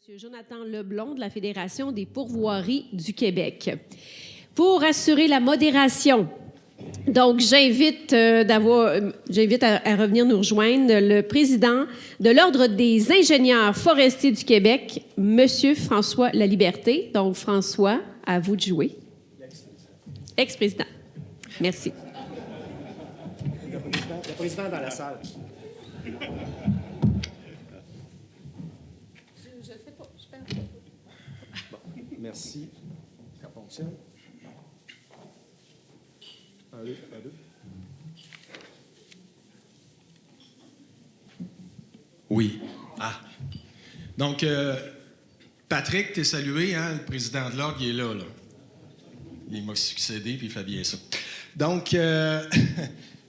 M. Jonathan Leblond de la Fédération des pourvoiries du Québec. Pour assurer la modération, donc j'invite à revenir nous rejoindre le président de l'Ordre des ingénieurs forestiers du Québec, M. François Laliberté. Donc François, à vous de jouer. Ex-président. Merci. Le président dans la salle. Bon, merci. Ça fonctionne. Un, deux. Oui. Ah. Donc, Patrick, t'es salué, hein? Le président de l'Ordre, il est là. Il m'a succédé, puis il fait bien ça. Donc,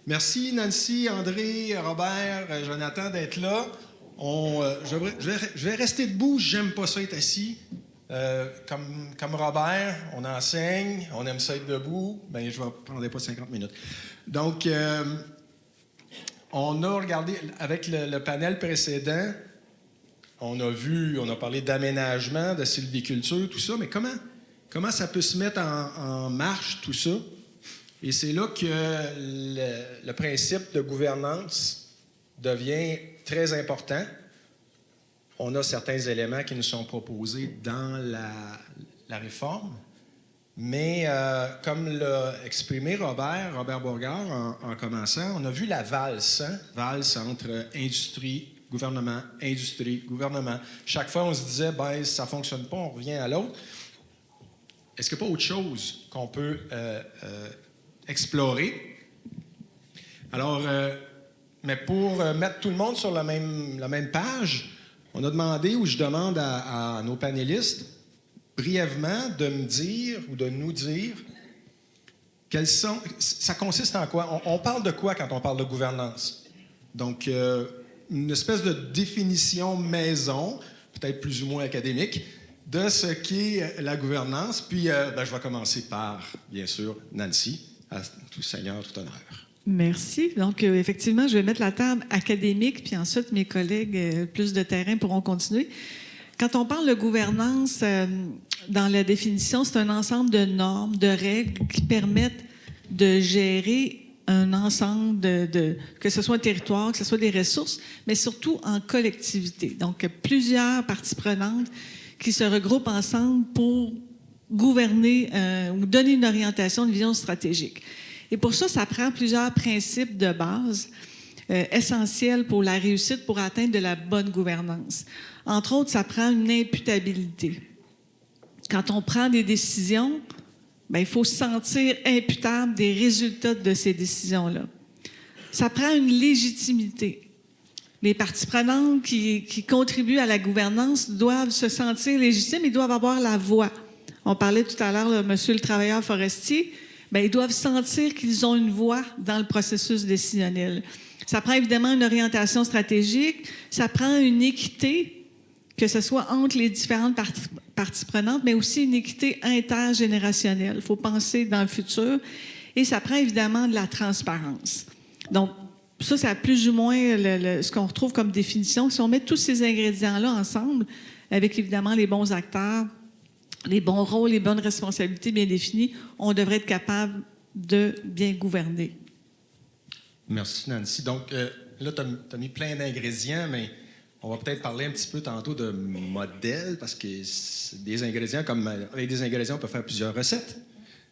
merci Nancy, André, Robert, Jonathan d'être là. Je vais rester debout, j'aime pas ça être assis. Comme Robert, on enseigne, on aime ça être debout. Bien, je ne prendrai pas 50 minutes. Donc, on a regardé, avec le panel précédent, on a parlé d'aménagement, de sylviculture, tout ça, mais comment ça peut se mettre en marche, tout ça? Et c'est là que le principe de gouvernance devient très important. On a certains éléments qui nous sont proposés dans la réforme, mais comme l'a exprimé Robert Bourgard en commençant, on a vu la valse entre industrie, gouvernement. Chaque fois, on se disait, ben ça ne fonctionne pas, on revient à l'autre. Est-ce qu'il n'y a pas autre chose qu'on peut explorer? Alors, mais pour mettre tout le monde sur la même page, on a demandé, ou je demande à nos panélistes, brièvement, de me dire ou de nous dire ça consiste en quoi? On parle de quoi quand on parle de gouvernance? Donc, une espèce de définition maison, peut-être plus ou moins académique, de ce qu'est la gouvernance. Puis, je vais commencer par, bien sûr, Nancy, à tout seigneur, tout honneur. Merci. Donc, effectivement, je vais mettre la table académique, puis ensuite, mes collègues plus de terrain pourront continuer. Quand on parle de gouvernance, dans la définition, c'est un ensemble de normes, de règles qui permettent de gérer un ensemble que ce soit un territoire, que ce soit des ressources, mais surtout en collectivité. Donc, plusieurs parties prenantes qui se regroupent ensemble pour gouverner ou donner une orientation, une vision stratégique. Et pour ça, ça prend plusieurs principes de base essentiels pour la réussite, pour atteindre de la bonne gouvernance. Entre autres, ça prend une imputabilité. Quand on prend des décisions, bien, il faut se sentir imputable des résultats de ces décisions-là. Ça prend une légitimité. Les parties prenantes qui contribuent à la gouvernance doivent se sentir légitimes, ils doivent avoir la voix. On parlait tout à l'heure de monsieur le travailleur forestier. Bien, ils doivent sentir qu'ils ont une voix dans le processus décisionnel. Ça prend évidemment une orientation stratégique, ça prend une équité, que ce soit entre les différentes parties prenantes, mais aussi une équité intergénérationnelle. Il faut penser dans le futur. Et ça prend évidemment de la transparence. Donc, ça, c'est plus ou moins ce qu'on retrouve comme définition. Si on met tous ces ingrédients-là ensemble, avec évidemment les bons acteurs, les bons rôles, les bonnes responsabilités bien définies, on devrait être capable de bien gouverner. Merci, Nancy. Donc, là, tu as mis plein d'ingrédients, mais on va peut-être parler un petit peu tantôt de modèle, parce que des ingrédients, comme avec des ingrédients, on peut faire plusieurs recettes.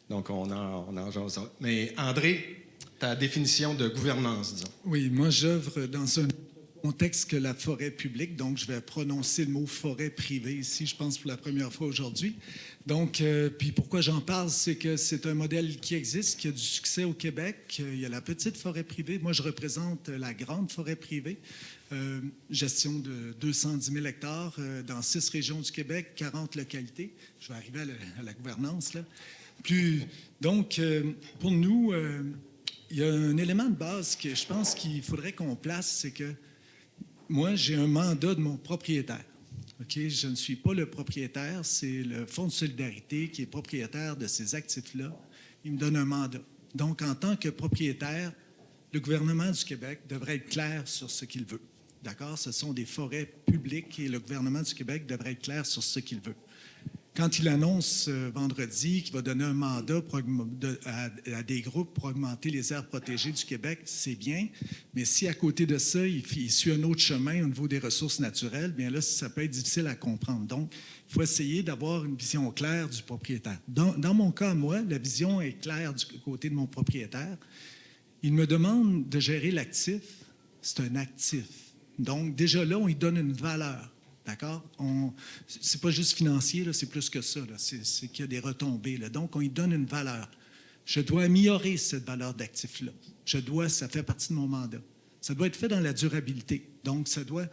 Donc, on en jase. Mais André, ta définition de gouvernance, disons. Oui, moi, j'œuvre dans un contexte que la forêt publique, donc je vais prononcer le mot forêt privée ici, je pense, pour la première fois aujourd'hui. Donc, puis pourquoi j'en parle, c'est que c'est un modèle qui existe, qui a du succès au Québec. Il y a la petite forêt privée. Moi, je représente la grande forêt privée, gestion de 210 000 hectares dans 6 régions du Québec, 40 localités. Je vais arriver à la gouvernance, là. Donc, pour nous, il y a un élément de base que je pense qu'il faudrait qu'on place, c'est que moi, j'ai un mandat de mon propriétaire. Okay? Je ne suis pas le propriétaire, c'est le Fonds de solidarité qui est propriétaire de ces actifs-là. Il me donne un mandat. Donc, en tant que propriétaire, le gouvernement du Québec devrait être clair sur ce qu'il veut. D'accord? Ce sont des forêts publiques et le gouvernement du Québec devrait être clair sur ce qu'il veut. Quand il annonce vendredi qu'il va donner un mandat à des groupes pour augmenter les aires protégées du Québec, c'est bien. Mais si à côté de ça, il suit un autre chemin au niveau des ressources naturelles, bien là, ça peut être difficile à comprendre. Donc, il faut essayer d'avoir une vision claire du propriétaire. Dans mon cas, moi, la vision est claire du côté de mon propriétaire. Il me demande de gérer l'actif. C'est un actif. Donc, déjà là, on lui donne une valeur. D'accord? C'est pas juste financier, là, c'est plus que ça. C'est qu'il y a des retombées. Là. Donc, on lui donne une valeur. Je dois améliorer cette valeur d'actif-là. Ça fait partie de mon mandat. Ça doit être fait dans la durabilité. Donc, ça doit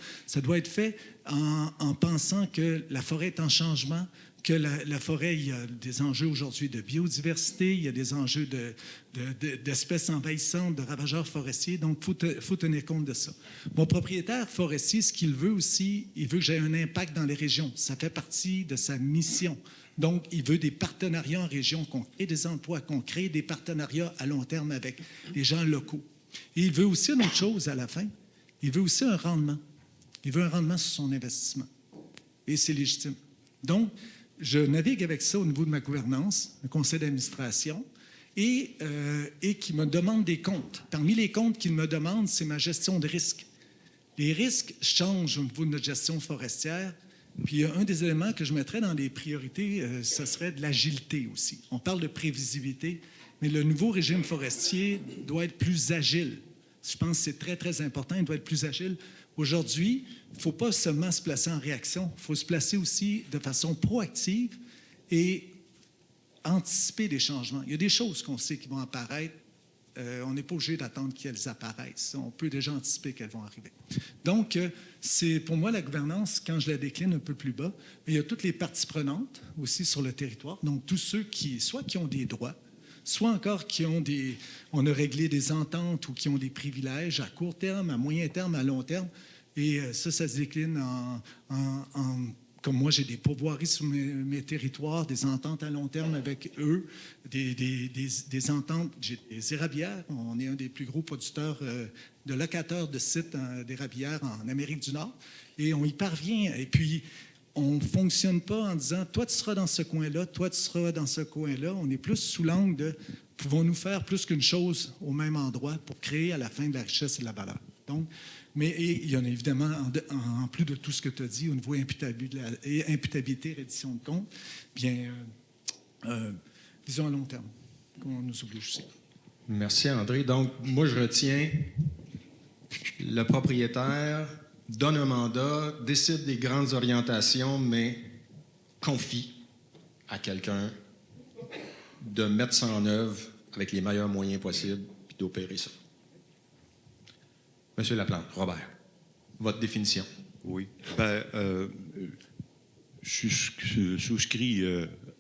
être fait en pensant que la forêt est en changement, que la forêt, il y a des enjeux aujourd'hui de biodiversité, il y a des enjeux d'espèces envahissantes, de ravageurs forestiers. Donc, il faut tenir compte de ça. Mon propriétaire forestier, ce qu'il veut aussi, il veut que j'aie un impact dans les régions. Ça fait partie de sa mission. Donc, il veut des partenariats en région, qu'on crée des emplois, qu'on crée des partenariats à long terme avec les gens locaux. Et il veut aussi une autre chose à la fin. Il veut aussi un rendement. Il veut un rendement sur son investissement. Et c'est légitime. Donc, je navigue avec ça au niveau de ma gouvernance, un conseil d'administration, et qui me demande des comptes. Parmi les comptes qu'il me demande, c'est ma gestion de risques. Les risques changent au niveau de notre gestion forestière. Puis un des éléments que je mettrais dans les priorités, ce serait de l'agilité aussi. On parle de prévisibilité, mais le nouveau régime forestier doit être plus agile. Je pense que c'est très, très important. Il doit être plus agile. Aujourd'hui, il ne faut pas seulement se placer en réaction, il faut se placer aussi de façon proactive et anticiper des changements. Il y a des choses qu'on sait qui vont apparaître. On n'est pas obligé d'attendre qu'elles apparaissent. On peut déjà anticiper qu'elles vont arriver. Donc, c'est pour moi la gouvernance, quand je la décline un peu plus bas, il y a toutes les parties prenantes aussi sur le territoire. Donc, tous ceux qui ont des droits, soit encore on a réglé des ententes ou qui ont des privilèges à court terme, à moyen terme, à long terme. Et ça se décline comme moi, j'ai des pourvoiries sur mes territoires, des ententes à long terme avec eux, des ententes. J'ai des érablières. On est un des plus gros producteurs de locateurs de sites d'érablières en Amérique du Nord. Et on y parvient. Et puis, on ne fonctionne pas en disant « toi, tu seras dans ce coin-là, toi, tu seras dans ce coin-là ». On est plus sous l'angle de « pouvons-nous faire plus qu'une chose au même endroit pour créer à la fin de la richesse et de la valeur ». Donc, mais il y en a évidemment, en plus de tout ce que tu as dit, au niveau imputabilité, reddition de compte, bien, disons à long terme, qu'on nous oblige aussi. Merci, André. Donc, moi, je retiens le propriétaire donne un mandat, décide des grandes orientations, mais confie à quelqu'un de mettre ça en œuvre avec les meilleurs moyens possibles puis d'opérer ça. Monsieur Laplante, Robert, votre définition. Oui. Je souscris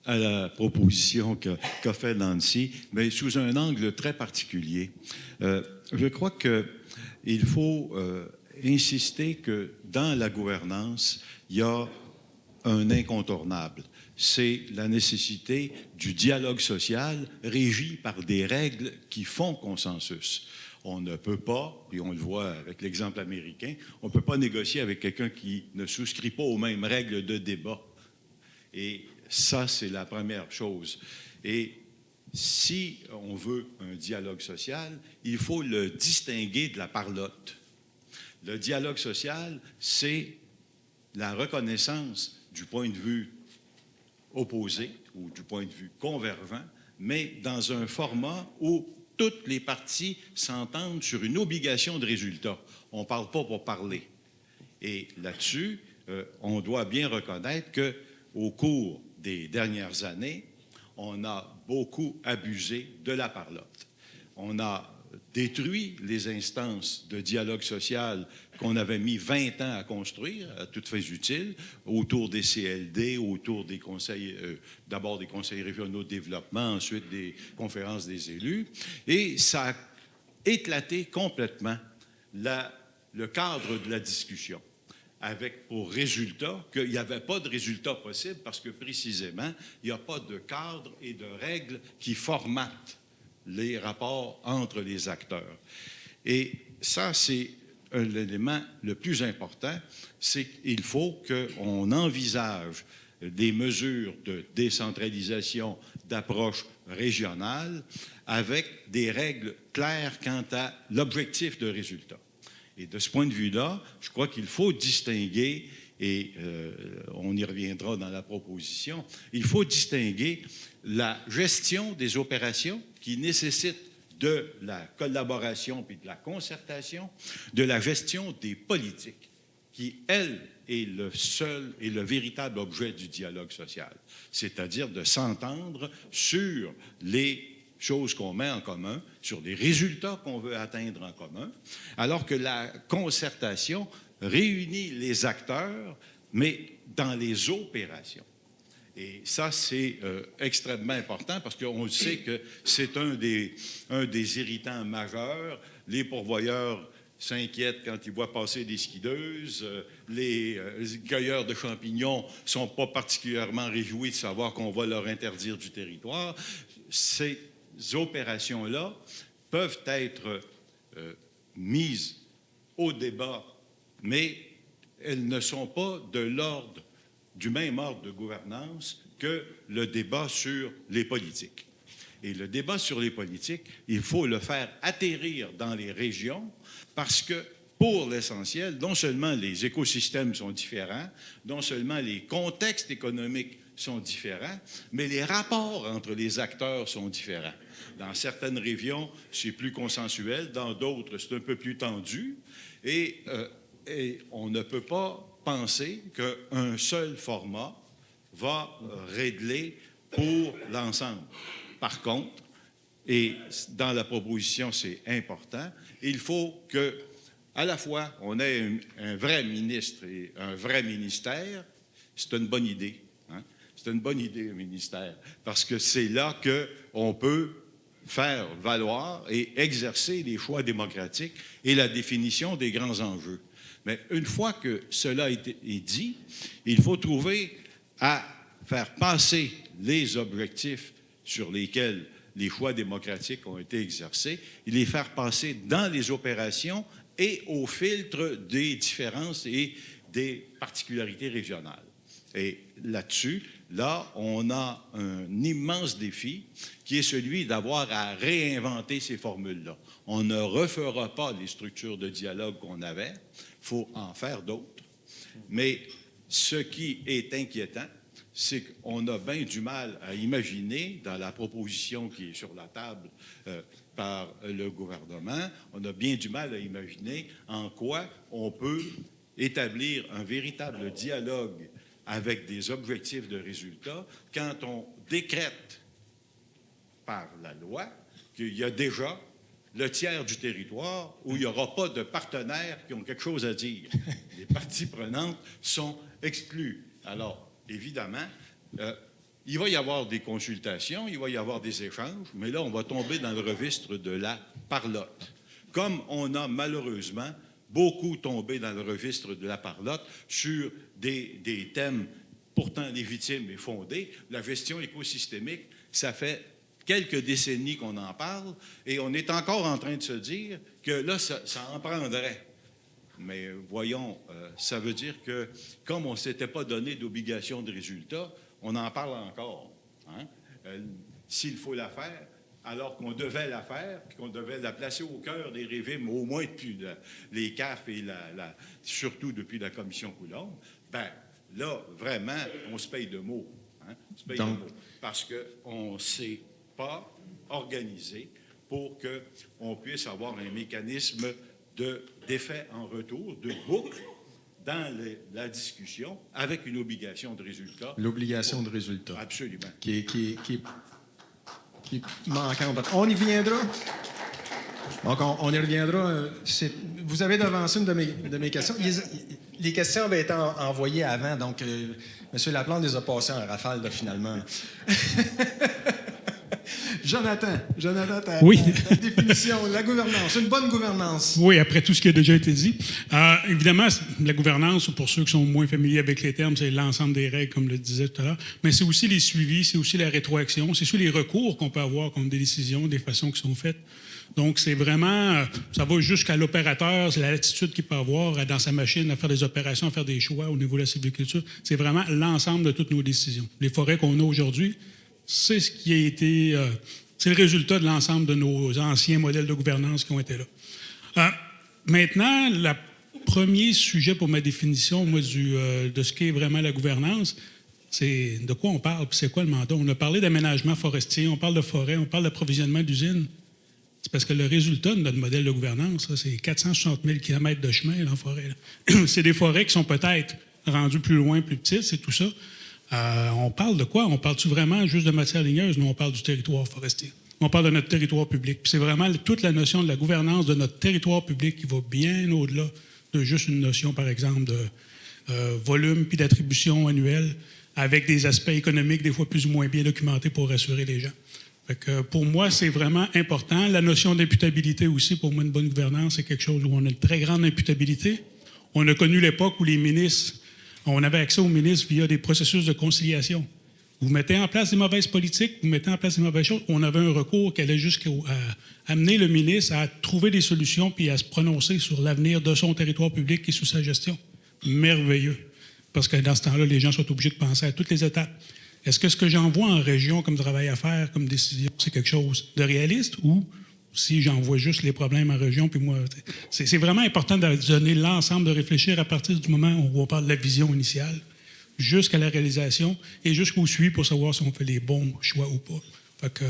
à la proposition qu'a fait Nancy, mais sous un angle très particulier. Je crois qu'il faut insister que dans la gouvernance, il y a un incontournable. C'est la nécessité du dialogue social régi par des règles qui font consensus. On ne peut pas, et on le voit avec l'exemple américain, on ne peut pas négocier avec quelqu'un qui ne souscrit pas aux mêmes règles de débat. Et ça, c'est la première chose. Et si on veut un dialogue social, il faut le distinguer de la parlotte. Le dialogue social, c'est la reconnaissance du point de vue opposé ou du point de vue convergent, mais dans un format où toutes les parties s'entendent sur une obligation de résultat. On ne parle pas pour parler. Et là-dessus, on doit bien reconnaître qu'au cours des dernières années, on a beaucoup abusé de la parlotte. On a détruit les instances de dialogue social qu'on avait mis 20 ans à construire, à toutes fins utiles, autour des CLD, autour des conseils, d'abord des conseils régionaux de développement, ensuite des conférences des élus. Et ça a éclaté complètement le cadre de la discussion, avec pour résultat qu'il n'y avait pas de résultat possible parce que précisément, il n'y a pas de cadre et de règles qui formatent les rapports entre les acteurs. Et ça, c'est l'élément le plus important, c'est qu'il faut qu'on envisage des mesures de décentralisation, d'approche régionale, avec des règles claires quant à l'objectif de résultat. Et de ce point de vue-là, je crois qu'il faut distinguer, et on y reviendra dans la proposition, il faut distinguer la gestion des opérations qui nécessitent de la collaboration puis de la concertation, de la gestion des politiques, qui, elle, est le seul et le véritable objet du dialogue social, c'est-à-dire de s'entendre sur les choses qu'on met en commun, sur les résultats qu'on veut atteindre en commun, alors que la concertation réunit les acteurs, mais dans les opérations. Et ça, c'est extrêmement important parce qu'on le sait que c'est un des irritants majeurs. Les pourvoyeurs s'inquiètent quand ils voient passer des skideuses. Les cueilleurs de champignons ne sont pas particulièrement réjouis de savoir qu'on va leur interdire du territoire. Ces opérations-là peuvent être mises au débat, mais elles ne sont pas du même ordre de gouvernance que le débat sur les politiques. Et le débat sur les politiques, il faut le faire atterrir dans les régions parce que, pour l'essentiel, non seulement les écosystèmes sont différents, non seulement les contextes économiques sont différents, mais les rapports entre les acteurs sont différents. Dans certaines régions, c'est plus consensuel, dans d'autres, c'est un peu plus tendu, et on ne peut pas penser qu'un seul format va régler pour l'ensemble. Par contre, et dans la proposition, c'est important, il faut que, à la fois, on ait un vrai ministre et un vrai ministère. C'est une bonne idée. Hein? C'est une bonne idée, un ministère, parce que c'est là qu'on peut faire valoir et exercer les choix démocratiques et la définition des grands enjeux. Mais une fois que cela est dit, il faut trouver à faire passer les objectifs sur lesquels les choix démocratiques ont été exercés, et les faire passer dans les opérations et au filtre des différences et des particularités régionales. Et là-dessus, on a un immense défi qui est celui d'avoir à réinventer ces formules-là. On ne refera pas les structures de dialogue qu'on avait, il faut en faire d'autres. Mais ce qui est inquiétant, c'est qu'on a bien du mal à imaginer, dans la proposition qui est sur la table par le gouvernement, on a bien du mal à imaginer en quoi on peut établir un véritable dialogue avec des objectifs de résultats quand on décrète par la loi qu'il y a déjà le tiers du territoire où il n'y aura pas de partenaires qui ont quelque chose à dire. Les parties prenantes sont exclues. Alors, évidemment, il va y avoir des consultations, il va y avoir des échanges, mais là, on va tomber dans le registre de la parlotte. Comme on a malheureusement beaucoup tombé dans le registre de la parlotte sur des thèmes pourtant légitimes et fondés, la gestion écosystémique, ça fait quelques décennies qu'on en parle, et on est encore en train de se dire que là, ça en prendrait. Mais voyons, ça veut dire que, comme on ne s'était pas donné d'obligation de résultat, on en parle encore. Hein? S'il faut la faire, alors qu'on devait la faire, puis qu'on devait la placer au cœur des régimes, au moins depuis les CAF et surtout depuis la commission Coulombe, ben là, vraiment, on se paye de mots. Hein? On se paye de mots. Parce qu'on ne s'est pas organisé pour qu'on puisse avoir un mécanisme d'effet en retour, de boucle, dans la discussion, avec une obligation de résultat. L'obligation de résultat. Absolument. Qui est manquante. On y viendra. Donc, on y reviendra. Vous avez devancé une de mes questions. Les questions avaient été envoyées avant, donc M. Laplante les a passées en rafale, finalement. Jonathan, Oui. ta définition, la gouvernance, une bonne gouvernance. Oui, après tout ce qui a déjà été dit. Évidemment, la gouvernance, pour ceux qui sont moins familiers avec les termes, c'est l'ensemble des règles, comme le disais tout à l'heure, mais c'est aussi les suivis, c'est aussi la rétroaction, c'est aussi les recours qu'on peut avoir contre des décisions, des façons qui sont faites. Donc, c'est vraiment, ça va jusqu'à l'opérateur, c'est l'attitude qu'il peut avoir dans sa machine à faire des opérations, à faire des choix au niveau de la sylviculture. C'est vraiment l'ensemble de toutes nos décisions. Les forêts qu'on a aujourd'hui, c'est ce qui a été, c'est le résultat de l'ensemble de nos anciens modèles de gouvernance qui ont été là. Maintenant, le premier sujet pour ma définition, moi, de ce qu'est vraiment la gouvernance, c'est de quoi on parle, puis c'est quoi le mandat. On a parlé d'aménagement forestier, on parle de forêt, on parle d'approvisionnement d'usines. C'est parce que le résultat de notre modèle de gouvernance, là, c'est 460 000 km de chemin là, en forêt. Là. C'est des forêts qui sont peut-être rendues plus loin, plus petites, c'est tout ça. On parle de quoi? On parle-tu vraiment juste de matière ligneuse? Non, on parle du territoire forestier. On parle de notre territoire public. Puis c'est vraiment toute la notion de la gouvernance de notre territoire public qui va bien au-delà de juste une notion, par exemple, de volume puis d'attribution annuelle avec des aspects économiques des fois plus ou moins bien documentés pour rassurer les gens. Fait que pour moi, c'est vraiment important. La notion d'imputabilité aussi, pour moi, une bonne gouvernance, c'est quelque chose où on a une très grande imputabilité. On a connu l'époque où les ministres, on avait accès aux ministres via des processus de conciliation. Vous mettez en place des mauvaises politiques, vous mettez en place des mauvaises choses. On avait un recours qui allait jusqu'à amener le ministre à trouver des solutions puis à se prononcer sur l'avenir de son territoire public qui est sous sa gestion. Merveilleux. Parce que dans ce temps-là, les gens sont obligés de penser à toutes les étapes. Est-ce que j'envoie en région comme travail à faire, comme décision, c'est quelque chose de réaliste ou si j'envoie juste les problèmes en région, puis moi, c'est vraiment important de donner l'ensemble, de réfléchir à partir du moment où on parle de la vision initiale jusqu'à la réalisation et jusqu'au suivi pour savoir si on fait les bons choix ou pas. Fait que,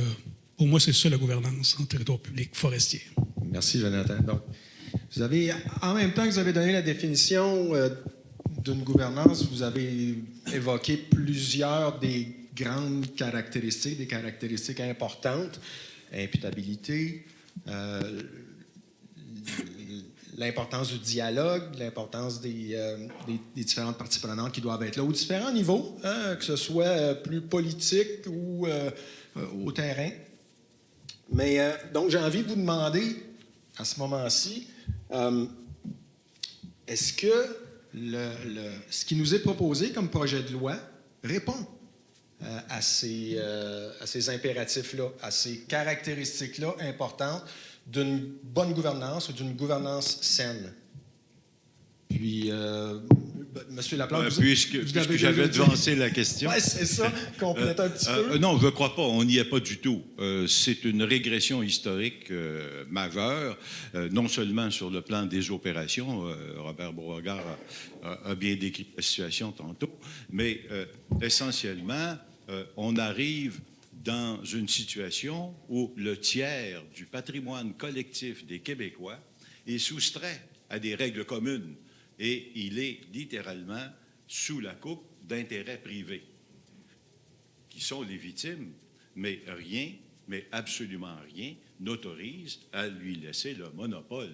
pour moi, c'est ça la gouvernance en territoire public forestier. Merci, Jonathan. Donc, vous avez, en même temps que vous avez donné la définition d'une gouvernance, vous avez évoqué plusieurs des grandes caractéristiques, des caractéristiques importantes, imputabilité, l'importance du dialogue, l'importance des différentes parties prenantes qui doivent être là aux différents niveaux, hein, que ce soit plus politique ou au terrain. Mais donc, j'ai envie de vous demander, à ce moment-ci, est-ce que ce qui nous est proposé comme projet de loi répond à ces impératifs-là, à ces caractéristiques-là importantes d'une bonne gouvernance ou d'une gouvernance saine? Puis, M. Laplante, puisque j'avais devancé la question. Oui, c'est ça, complète un petit peu. Non, je ne crois pas, on n'y est pas du tout. C'est une régression historique majeure, non seulement sur le plan des opérations, Robert Beauregard a bien décrit la situation tantôt, mais essentiellement, on arrive dans une situation où le tiers du patrimoine collectif des Québécois est soustrait à des règles communes et il est littéralement sous la coupe d'intérêts privés qui sont les victimes, mais rien, mais absolument rien, n'autorise à lui laisser le monopole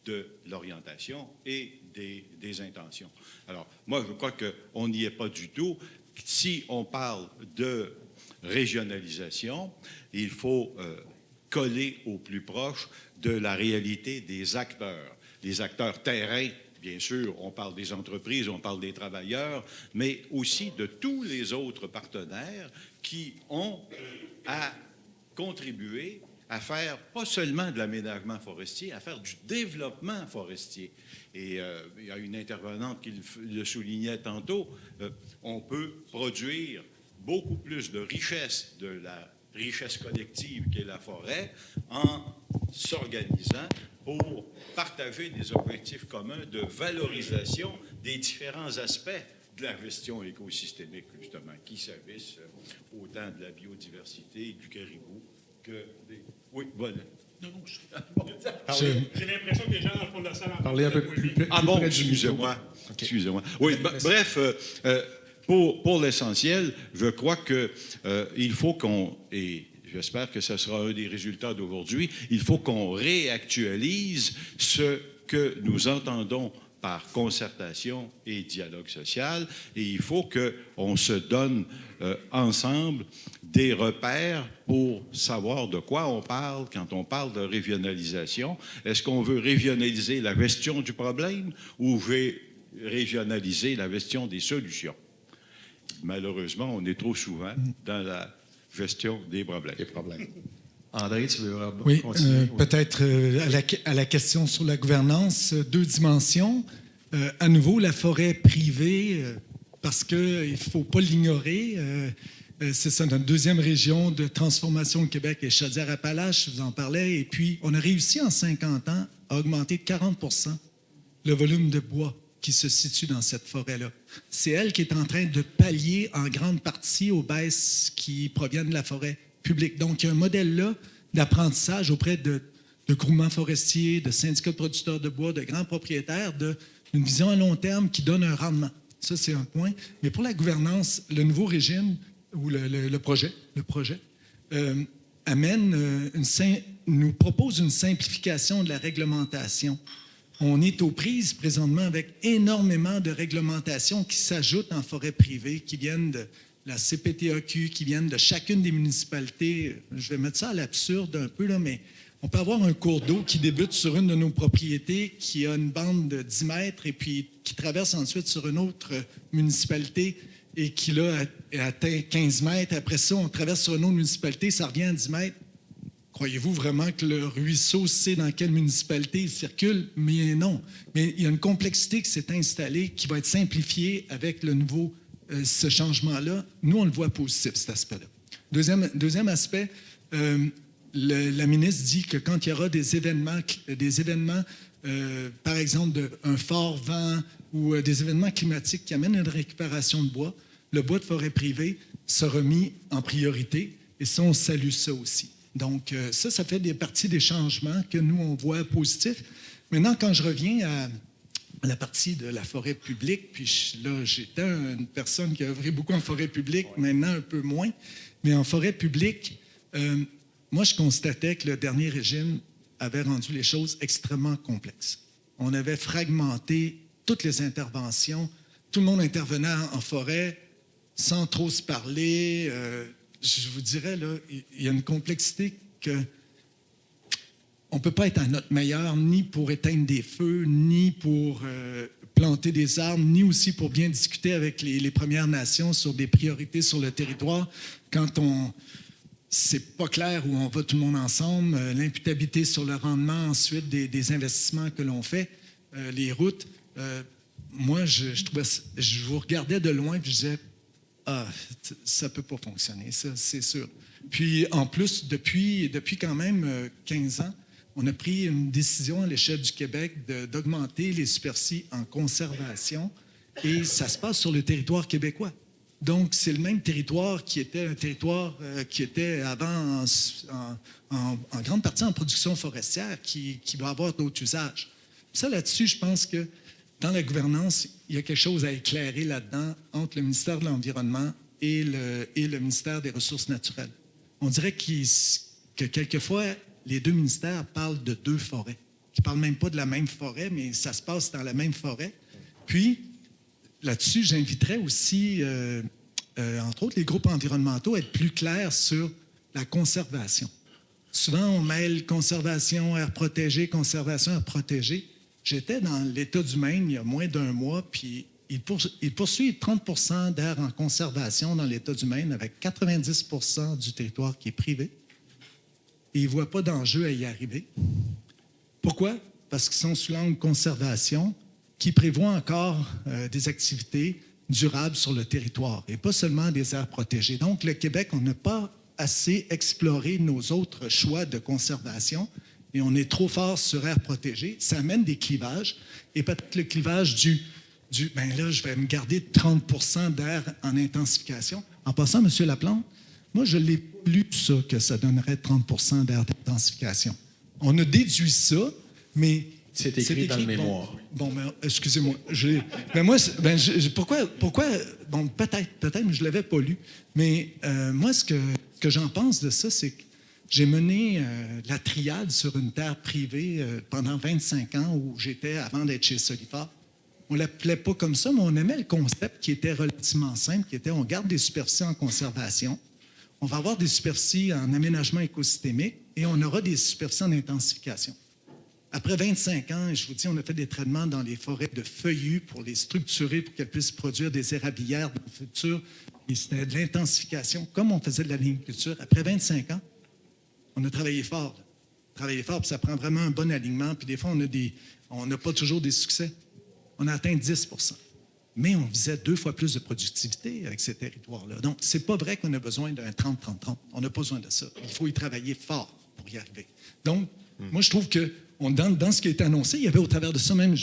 de l'orientation et des intentions. Alors, moi, je crois qu'on n'y est pas du tout. Si on parle de régionalisation, il faut coller au plus proche de la réalité des acteurs. Les acteurs terrains, bien sûr, on parle des entreprises, on parle des travailleurs, mais aussi de tous les autres partenaires qui ont à contribuer à faire pas seulement de l'aménagement forestier, à faire du développement forestier. Et il y a une intervenante qui le soulignait tantôt, on peut produire beaucoup plus de richesse, de la richesse collective qu'est la forêt, en s'organisant pour partager des objectifs communs de valorisation des différents aspects de la gestion écosystémique, justement, qui s'avissent autant de la biodiversité, du caribou, que des... Oui, voilà. Non, j'ai l'impression que les gens dans le fond de la salle... Parlez un peu plus Ah bon, près du excusez-moi. Okay. Excusez-moi. Oui, bref, pour l'essentiel, je crois qu'il faut qu'on... Et j'espère que ce sera un des résultats d'aujourd'hui. Il faut qu'on réactualise ce que nous entendons par concertation et dialogue social. Et il faut qu'on se donne ensemble des repères pour savoir de quoi on parle quand on parle de régionalisation. Est-ce qu'on veut régionaliser la gestion du problème ou régionaliser la gestion des solutions? Malheureusement, on est trop souvent dans la gestion des problèmes. André, tu veux Oui, continuer? peut-être à la question sur la gouvernance, 2 dimensions. À nouveau, la forêt privée, parce qu'il ne faut pas l'ignorer. C'est ça, notre deuxième région de transformation au Québec est Chaudière-Appalaches, je vous en parlais. Et puis, on a réussi en 50 ans à augmenter de 40 % le volume de bois qui se situe dans cette forêt-là. C'est elle qui est en train de pallier en grande partie aux baisses qui proviennent de la forêt publique. Donc, il y a un modèle là d'apprentissage auprès de groupements forestiers, de syndicats de producteurs de bois, de grands propriétaires, d'une vision à long terme qui donne un rendement. Ça, c'est un point. Mais pour la gouvernance, le nouveau régime ou le projet nous propose une simplification de la réglementation. On est aux prises présentement avec énormément de réglementations qui s'ajoutent en forêt privée, qui viennent de la CPTAQ, qui viennent de chacune des municipalités. Je vais mettre ça à l'absurde un peu, là, mais on peut avoir un cours d'eau qui débute sur une de nos propriétés, qui a une bande de 10 mètres et puis qui traverse ensuite sur une autre municipalité et qui, là, atteint 15 mètres. Après ça, on traverse sur une autre municipalité, ça revient à 10 mètres. Croyez-vous vraiment que le ruisseau sait dans quelle municipalité il circule? Mais non. Mais il y a une complexité qui s'est installée, qui va être simplifiée avec le nouveau, ce changement-là. Nous, on le voit positif, cet aspect-là. Deuxième aspect, la ministre dit que quand il y aura des événements par exemple, un fort vent ou des événements climatiques qui amènent une récupération de bois, le bois de forêt privée sera mis en priorité. Et ça, on salue ça aussi. Donc, ça fait partie des changements que nous, on voit positifs. Maintenant, quand je reviens à la partie de la forêt publique, puis là, j'étais une personne qui a œuvré beaucoup en forêt publique, maintenant un peu moins, mais en forêt publique, moi, je constatais que le dernier régime avait rendu les choses extrêmement complexes. On avait fragmenté toutes les interventions. Tout le monde intervenait en forêt sans trop se parler. Je vous dirais, là, il y a une complexité que on ne peut pas être à notre meilleur ni pour éteindre des feux, ni pour planter des arbres, ni aussi pour bien discuter avec les Premières Nations sur des priorités sur le territoire. Quand c'est pas clair où on va tout le monde ensemble, l'imputabilité sur le rendement ensuite des investissements que l'on fait, les routes. Moi, je vous regardais de loin et je disais, ça ne peut pas fonctionner, ça, c'est sûr. Puis, en plus, depuis quand même 15 ans, on a pris une décision à l'échelle du Québec d'augmenter les superficies en conservation et ça se passe sur le territoire québécois. Donc, c'est le même territoire qui était un territoire qui était avant en grande partie en production forestière qui va avoir d'autres usages. Ça, là-dessus, je pense que dans la gouvernance, il y a quelque chose à éclairer là-dedans entre le ministère de l'Environnement et le ministère des Ressources naturelles. On dirait que quelquefois, les deux ministères parlent de deux forêts, qui ne parlent même pas de la même forêt, mais ça se passe dans la même forêt. Puis, là-dessus, j'inviterais aussi, entre autres, les groupes environnementaux à être plus clairs sur la conservation. Souvent, on mêle conservation, aire protégée, conservation, aire protégée. J'étais dans l'État du Maine il y a moins d'un mois, puis il poursuit 30 % d'aires en conservation dans l'État du Maine avec 90 % du territoire qui est privé. Et ils ne voient pas d'enjeu à y arriver. Pourquoi? Parce qu'ils sont sous l'angle conservation, qui prévoit encore des activités durables sur le territoire et pas seulement des aires protégées. Donc, le Québec, on n'a pas assez exploré nos autres choix de conservation et on est trop fort sur aires protégées. Ça amène des clivages et peut-être le clivage bien là, je vais me garder 30 % d'aires en intensification. En passant, M. Laplante, moi, je l'ai lu ça, que ça donnerait 30 % d'aires d'intensification. On a déduit ça, mais c'est écrit dans le mémoire. Bon, excusez-moi. Pourquoi? Bon, peut-être, mais je ne l'avais pas lu. Mais moi, ce que j'en pense de ça, c'est que j'ai mené la triade sur une terre privée pendant 25 ans où j'étais avant d'être chez Solifar. On ne l'appelait pas comme ça, mais on aimait le concept qui était relativement simple, qui était on garde des superficies en conservation, On va avoir des superficies en aménagement écosystémique et on aura des superficies en intensification. Après 25 ans, je vous dis, on a fait des traitements dans les forêts de feuillus pour les structurer, pour qu'elles puissent produire des érablières dans le futur. Et c'était de l'intensification, comme on faisait de la ligniculture. Après 25 ans, on a travaillé fort. Travailler fort, puis ça prend vraiment un bon alignement. Puis des fois, on n'a pas toujours des succès. On a atteint 10 %. Mais on visait 2 fois plus de productivité avec ces territoires-là. Donc, c'est pas vrai qu'on a besoin d'un 30-30-30. On n'a pas besoin de ça. Il faut y travailler fort pour y arriver. Donc, moi, je trouve que dans ce qui a été annoncé, il y avait au travers de ça même,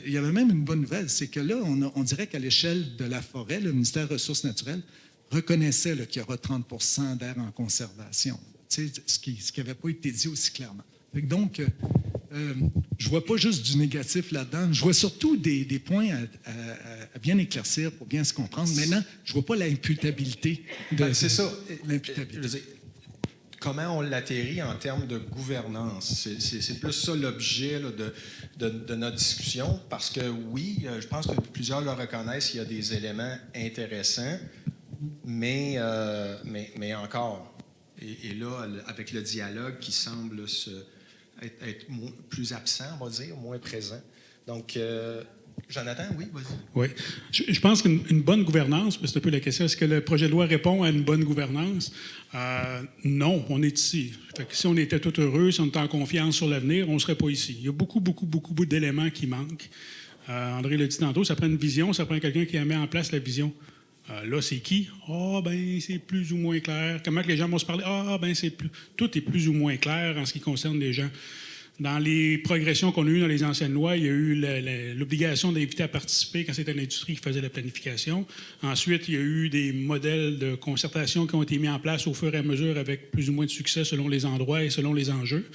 il y avait même une bonne nouvelle, c'est que là, on dirait qu'à l'échelle de la forêt, le ministère des Ressources naturelles reconnaissait qu'il y aura 30 % d'air en conservation. Tu sais, ce qui n'avait pas été dit aussi clairement. Donc, je ne vois pas juste du négatif là-dedans. Je vois surtout des points à bien éclaircir pour bien se comprendre. Maintenant, je ne vois pas l'imputabilité. C'est ça. L'imputabilité. Je veux dire, comment on l'atterrit en termes de gouvernance? C'est plus ça l'objet là, de notre discussion, parce que oui, je pense que plusieurs le reconnaissent, il y a des éléments intéressants, mais encore. Et là, avec le dialogue qui semble être plus absent, on va dire, moins présent. Donc, Jonathan, oui, vas-y. Oui. Je pense qu'une bonne gouvernance, c'est un peu la question, est-ce que le projet de loi répond à une bonne gouvernance? Non, on est ici. Fait que si on était tout heureux, si on était en confiance sur l'avenir, on ne serait pas ici. Il y a beaucoup d'éléments qui manquent. André l'a dit tantôt, ça prend une vision, ça prend quelqu'un qui met en place la vision. Là, c'est qui? C'est plus ou moins clair. Comment que les gens vont se parler? Tout est plus ou moins clair en ce qui concerne les gens. Dans les progressions qu'on a eues dans les anciennes lois, il y a eu l'obligation d'inviter à participer quand c'était l'industrie qui faisait la planification. Ensuite, il y a eu des modèles de concertation qui ont été mis en place au fur et à mesure avec plus ou moins de succès selon les endroits et selon les enjeux.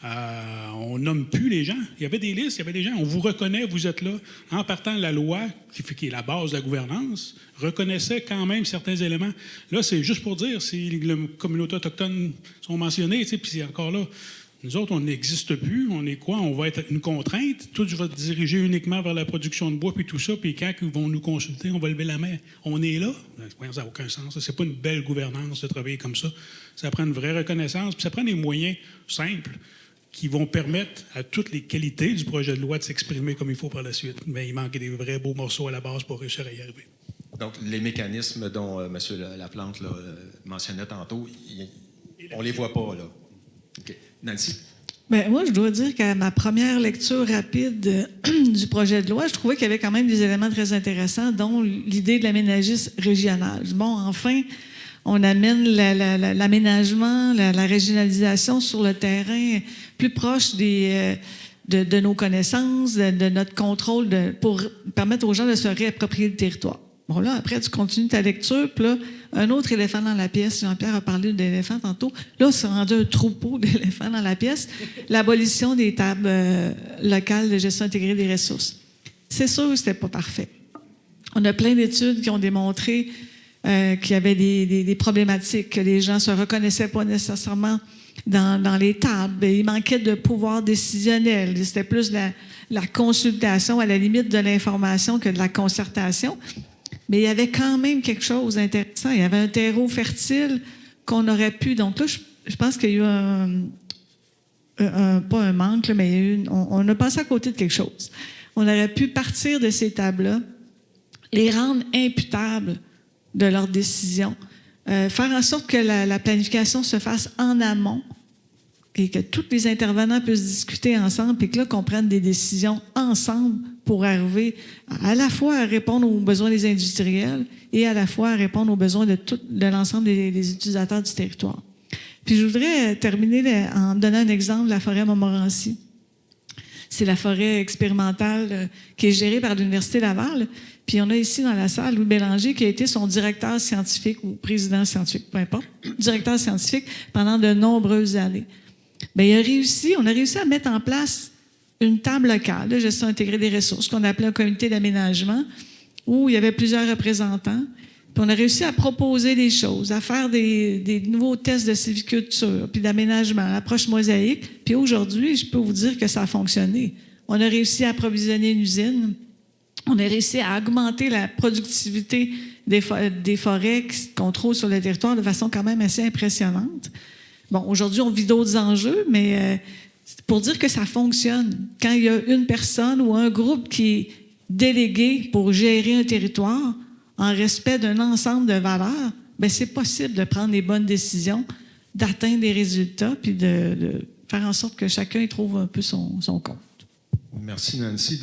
On nomme plus les gens. Il y avait des listes, il y avait des gens. On vous reconnaît, vous êtes là. En partant de la loi, qui est la base de la gouvernance, reconnaissait quand même certains éléments. Là, c'est juste pour dire, si les communautés autochtones sont mentionnées, puis c'est encore là. Nous autres, on n'existe plus. On est quoi? On va être une contrainte. Tout va se diriger uniquement vers la production de bois puis tout ça. Puis quand ils vont nous consulter, on va lever la main. On est là. Ça n'a aucun sens. C'est pas une belle gouvernance de travailler comme ça. Ça prend une vraie reconnaissance. Puis ça prend des moyens simples qui vont permettre à toutes les qualités du projet de loi de s'exprimer comme il faut par la suite. Mais il manque des vrais beaux morceaux à la base pour réussir à y arriver. Donc, les mécanismes dont M. Laplante mentionnait tantôt, on ne les voit pas, là. OK. Nancy? Bien, moi, je dois dire qu'à ma première lecture rapide du projet de loi, je trouvais qu'il y avait quand même des éléments très intéressants, dont l'idée de l'aménagisme régional. Bon, enfin, on amène l'aménagement, la régionalisation sur le terrain plus proche de nos connaissances, de notre contrôle, pour permettre aux gens de se réapproprier le territoire. Bon, là, après, tu continues ta lecture, puis là, un autre éléphant dans la pièce. Jean-Pierre a parlé d'éléphant tantôt. Là, c'est rendu un troupeau d'éléphants dans la pièce. L'abolition des tables locales de gestion intégrée des ressources. C'est sûr que c'était pas parfait. On a plein d'études qui ont démontré qu'il y avait des problématiques, que les gens ne se reconnaissaient pas nécessairement dans les tables. Il manquait de pouvoir décisionnel. C'était plus la consultation, à la limite de l'information que de la concertation. Mais il y avait quand même quelque chose d'intéressant. Il y avait un terreau fertile qu'on aurait pu... Donc là, je pense qu'il y a eu pas un manque, là, mais il y a eu on a passé à côté de quelque chose. On aurait pu partir de ces tables-là, les rendre imputables de leurs décisions, faire en sorte que la planification se fasse en amont et que tous les intervenants puissent discuter ensemble et que là, qu'on prenne des décisions ensemble pour arriver à la fois à répondre aux besoins des industriels et à la fois à répondre aux besoins de l'ensemble des utilisateurs du territoire. Puis je voudrais terminer en donnant un exemple de la forêt Montmorency. C'est la forêt expérimentale qui est gérée par l'Université Laval. Puis on a ici dans la salle Louis Bélanger qui a été son directeur scientifique ou président scientifique, peu importe, directeur scientifique pendant de nombreuses années. Bien, on a réussi à mettre en place une table locale de gestion intégrée des ressources qu'on appelait un comité d'aménagement où il y avait plusieurs représentants. Puis on a réussi à proposer des choses, à faire des nouveaux tests de sylviculture, puis d'aménagement, approche mosaïque. Puis aujourd'hui, je peux vous dire que ça a fonctionné. On a réussi à approvisionner une usine. On a réussi à augmenter la productivité des forêts qu'on trouve sur le territoire de façon quand même assez impressionnante. Bon, aujourd'hui, on vit d'autres enjeux, mais c'est pour dire que ça fonctionne. Quand il y a une personne ou un groupe qui est délégué pour gérer un territoire en respect d'un ensemble de valeurs, bien, c'est possible de prendre les bonnes décisions, d'atteindre des résultats, puis de faire en sorte que chacun y trouve un peu son compte. Merci, Nancy,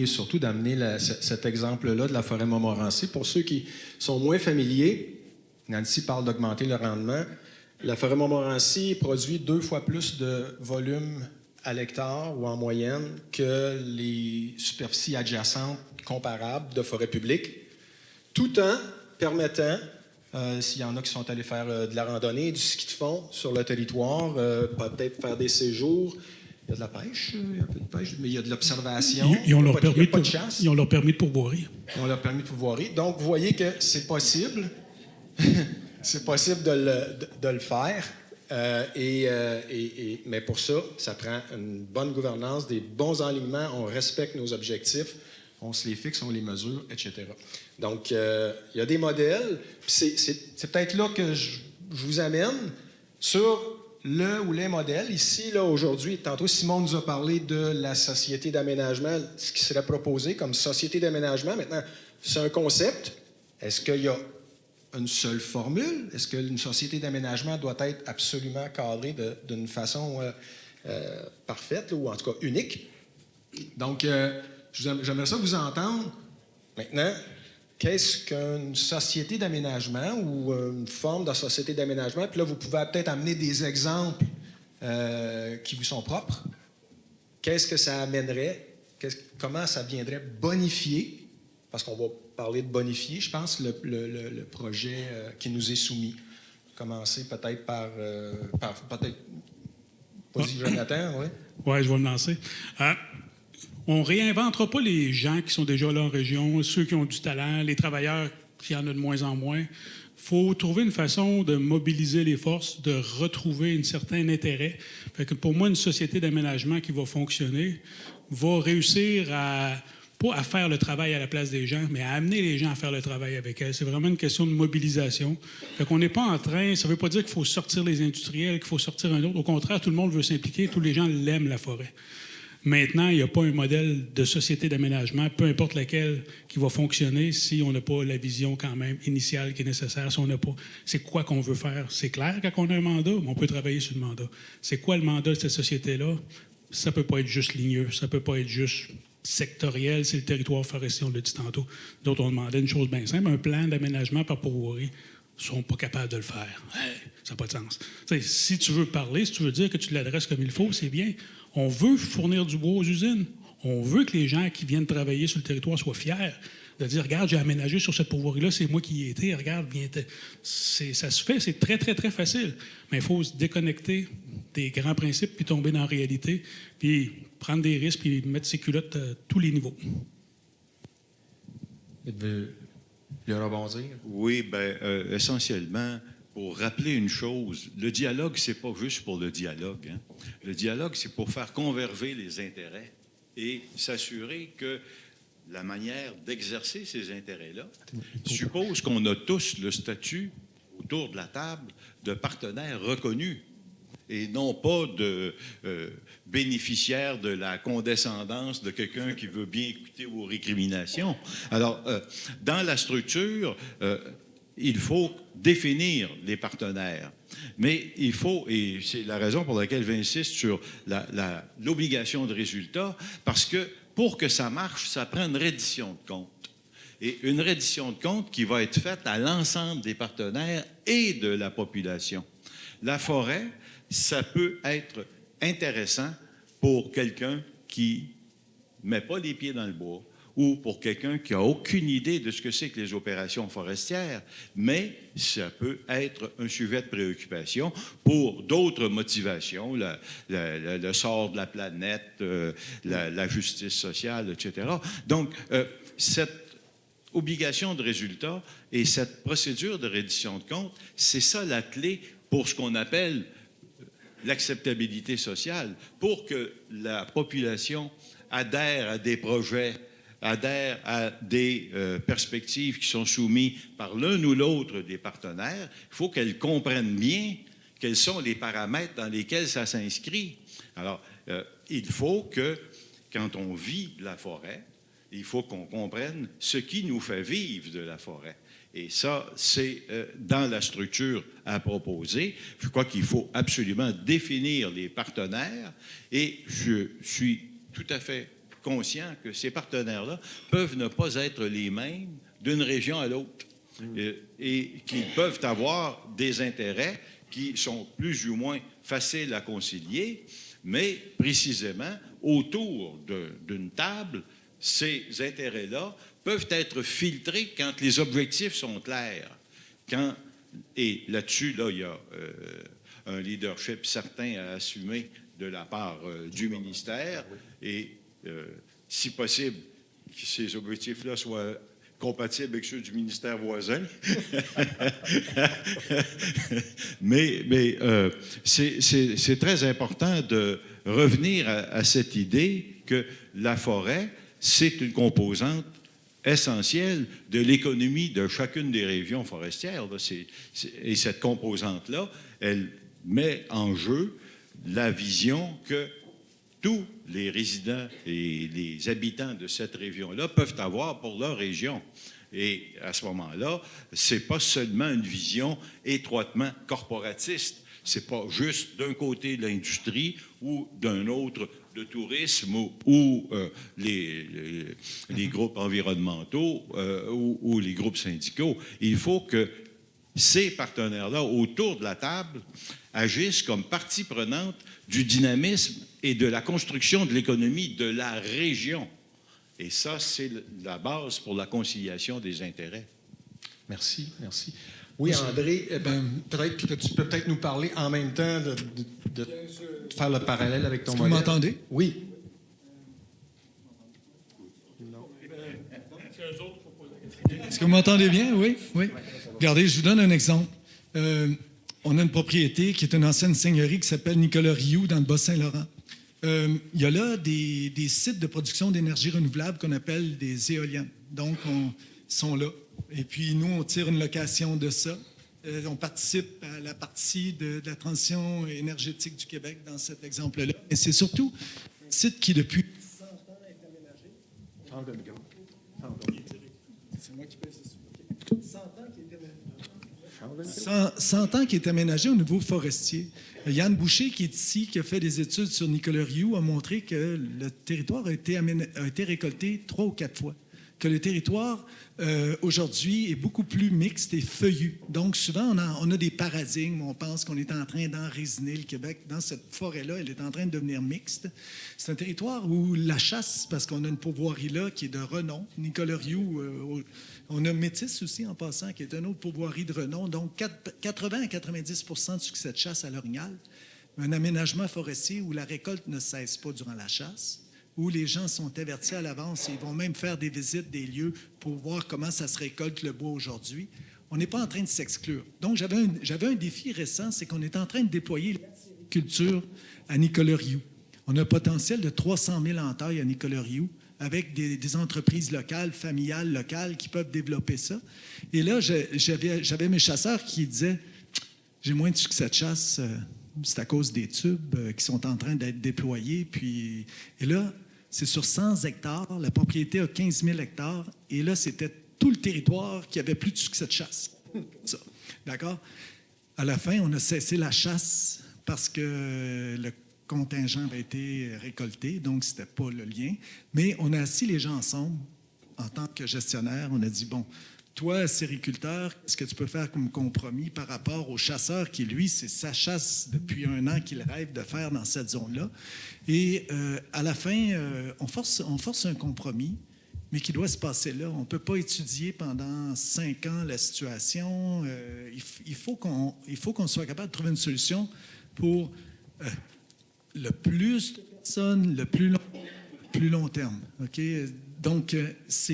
surtout d'amener cet exemple-là de la forêt Montmorency. Pour ceux qui sont moins familiers, Nancy parle d'augmenter le rendement. La forêt Montmorency produit 2 fois plus de volume à l'hectare ou en moyenne que les superficies adjacentes comparables de forêts publiques, tout en permettant, s'il y en a qui sont allés faire de la randonnée, du ski de fond sur le territoire, peut-être faire des séjours. Il y a de la pêche, il y a un peu de pêche, mais il y a de l'observation. Ils ont leur il y a permis pas de chasse. Ils ont leur permis de pourvoirie. Ils ont leur permis de pourvoirie. Donc, vous voyez que c'est possible. C'est possible de le faire. Mais pour ça, ça prend une bonne gouvernance, des bons alignements, on respecte nos objectifs, on se les fixe, on les mesure, etc. Donc, il y a des modèles. C'est peut-être là que je vous amène sur le ou les modèles. Ici, là, aujourd'hui, tantôt, Simon nous a parlé de la société d'aménagement, ce qui serait proposé comme société d'aménagement. Maintenant, c'est un concept. Est-ce qu'il y a une seule formule? Est-ce qu'une société d'aménagement doit être absolument cadrée d'une façon parfaite, ou en tout cas unique? Donc, j'aimerais ça vous entendre. Maintenant, qu'est-ce qu'une société d'aménagement ou une forme de société d'aménagement? Puis là, vous pouvez peut-être amener des exemples qui vous sont propres. Qu'est-ce que ça amènerait? Comment ça viendrait bonifier? Parce qu'on va parler de bonifier, je pense, le projet qui nous est soumis. Commencer peut-être par peut-être... Vas-y, Jonathan, oui. Oui, je vais me lancer. On ne réinventera pas les gens qui sont déjà là en région, ceux qui ont du talent, les travailleurs qui en ont de moins en moins. Il faut trouver une façon de mobiliser les forces, de retrouver un certain intérêt. Fait que pour moi, une société d'aménagement qui va fonctionner va réussir pas à faire le travail à la place des gens, mais à amener les gens à faire le travail avec elle. C'est vraiment une question de mobilisation. Fait qu'on n'est pas en train... Ça ne veut pas dire qu'il faut sortir les industriels, qu'il faut sortir un autre. Au contraire, tout le monde veut s'impliquer. Tous les gens l'aiment, la forêt. Maintenant, il n'y a pas un modèle de société d'aménagement, peu importe laquelle, qui va fonctionner si on n'a pas la vision quand même initiale qui est nécessaire, si on n'a pas... C'est quoi qu'on veut faire? C'est clair quand on a un mandat, mais on peut travailler sur le mandat. C'est quoi le mandat de cette société-là? Ça ne peut pas être juste ligneux, ça ne peut pas être juste sectoriel, c'est le territoire forestier, on l'a dit tantôt. D'autres ont demandé une chose bien simple, un plan d'aménagement par pourvoirie. Ils ne sont pas capables de le faire. Hey, ça n'a pas de sens. T'sais, si tu veux parler, si tu veux dire que tu l'adresses comme il faut, c'est bien. On veut fournir du bois aux usines. On veut que les gens qui viennent travailler sur le territoire soient fiers de dire, regarde, j'ai aménagé sur cette pourvoirie-là, c'est moi qui y ai été, regarde, viens. Ça se fait, c'est très, très, très facile. Mais il faut se déconnecter des grands principes puis tomber dans la réalité, puis prendre des risques puis mettre ses culottes à tous les niveaux. Le rebondir? Oui, bien, essentiellement, pour rappeler une chose, le dialogue, c'est pas juste pour le dialogue. Hein. Le dialogue, c'est pour faire converger les intérêts et s'assurer que la manière d'exercer ces intérêts-là suppose qu'on a tous le statut, autour de la table, de partenaires reconnus et non pas de bénéficiaires de la condescendance de quelqu'un qui veut bien écouter vos récriminations. Alors, dans la structure, il faut définir les partenaires. Mais il faut, et c'est la raison pour laquelle j'insiste sur l'obligation de résultat, parce que pour que ça marche, ça prend une reddition de compte. Et une reddition de compte qui va être faite à l'ensemble des partenaires et de la population. La forêt, ça peut être intéressant pour quelqu'un qui ne met pas les pieds dans le bois ou pour quelqu'un qui n'a aucune idée de ce que c'est que les opérations forestières, mais ça peut être un sujet de préoccupation pour d'autres motivations, le sort de la planète, la justice sociale, etc. Donc, cette obligation de résultat et cette procédure de reddition de compte, c'est ça la clé pour ce qu'on appelle l'acceptabilité sociale, pour que la population adhère à des projets adhèrent à des perspectives qui sont soumises par l'un ou l'autre des partenaires, il faut qu'elles comprennent bien quels sont les paramètres dans lesquels ça s'inscrit. Alors, il faut que, quand on vit de la forêt, il faut qu'on comprenne ce qui nous fait vivre de la forêt. Et ça, c'est dans la structure à proposer. Je crois qu'il faut absolument définir les partenaires et je suis tout à fait conscient que ces partenaires-là peuvent ne pas être les mêmes d'une région à l'autre et qu'ils peuvent avoir des intérêts qui sont plus ou moins faciles à concilier, mais précisément autour d'une table, ces intérêts-là peuvent être filtrés quand les objectifs sont clairs. Et là-dessus, là, il y a un leadership certain à assumer de la part du ministère et, si possible, que ces objectifs-là soient compatibles avec ceux du ministère voisin. mais c'est très important de revenir à cette idée que la forêt, c'est une composante essentielle de l'économie de chacune des régions forestières. Et cette composante-là, elle met en jeu la vision que tous les résidents et les habitants de cette région-là peuvent avoir pour leur région. Et à ce moment-là, ce n'est pas seulement une vision étroitement corporatiste. Ce n'est pas juste d'un côté de l'industrie ou d'un autre le tourisme ou les groupes environnementaux ou les groupes syndicaux. Il faut que ces partenaires-là, autour de la table, agissent comme partie prenante du dynamisme et de la construction de l'économie de la région. Et ça, c'est la base pour la conciliation des intérêts. Merci, merci. Oui, André, peut-être que tu peux peut-être nous parler en même temps de faire le parallèle avec ton modèle. Est-ce que vous m'entendez? Oui. Est-ce que vous m'entendez bien? Oui, oui. Regardez, je vous donne un exemple. On a une propriété qui est une ancienne seigneurie qui s'appelle Nicolas-Rioux dans le Bas-Saint-Laurent. Il y a là des sites de production d'énergie renouvelable qu'on appelle des éoliennes. Donc, ils sont là. Et puis, nous, on tire une location de ça. On participe à la partie de la transition énergétique du Québec dans cet exemple-là. Et c'est surtout un site qui, depuis 100 ans, est aménagé. C'est moi qui pèse dessus. 100 ans qui est aménagé au niveau forestier. Yann Boucher, qui est ici, qui a fait des études sur Nicolas-Rioux, a montré que le territoire a été récolté 3 ou 4 fois. Que le territoire, aujourd'hui, est beaucoup plus mixte et feuillu. Donc, souvent, on a des paradigmes. On pense qu'on est en train d'enrésiner le Québec. Dans cette forêt-là, elle est en train de devenir mixte. C'est un territoire où la chasse, parce qu'on a une pourvoirie là qui est de renom. Nicolas-Rioux, on a Métis aussi, en passant, qui est une autre pourvoirie de renom. Donc, 80 à 90 % de succès de chasse à l'orignal. Un aménagement forestier où la récolte ne cesse pas durant la chasse, où les gens sont avertis à l'avance et ils vont même faire des visites des lieux pour voir comment ça se récolte le bois aujourd'hui. On n'est pas en train de s'exclure. Donc, j'avais un défi récent, c'est qu'on est en train de déployer la culture à Nicolas-Rioux. On a un potentiel de 300 000 entailles à Nicolas-Rioux avec des entreprises locales, familiales, locales qui peuvent développer ça. Et là, j'avais mes chasseurs qui disaient « J'ai moins de succès de chasse, c'est à cause des tubes qui sont en train d'être déployés. » Et là, c'est sur 100 hectares, la propriété a 15 000 hectares, et là, c'était tout le territoire qui avait plus de succès de chasse. Ça. D'accord? À la fin, on a cessé la chasse parce que le contingent avait été récolté, donc ce n'était pas le lien. Mais on a assis les gens ensemble, en tant que gestionnaire, on a dit, bon, toi, sériculteur, qu'est-ce que tu peux faire comme compromis par rapport au chasseur qui, lui, c'est sa chasse depuis 1 an qu'il rêve de faire dans cette zone-là. Et à la fin, on force un compromis, mais qui doit se passer là. On ne peut pas étudier pendant 5 ans la situation. Il faut qu'on soit capable de trouver une solution pour le plus de personnes, le plus long terme. Okay? Donc, ça,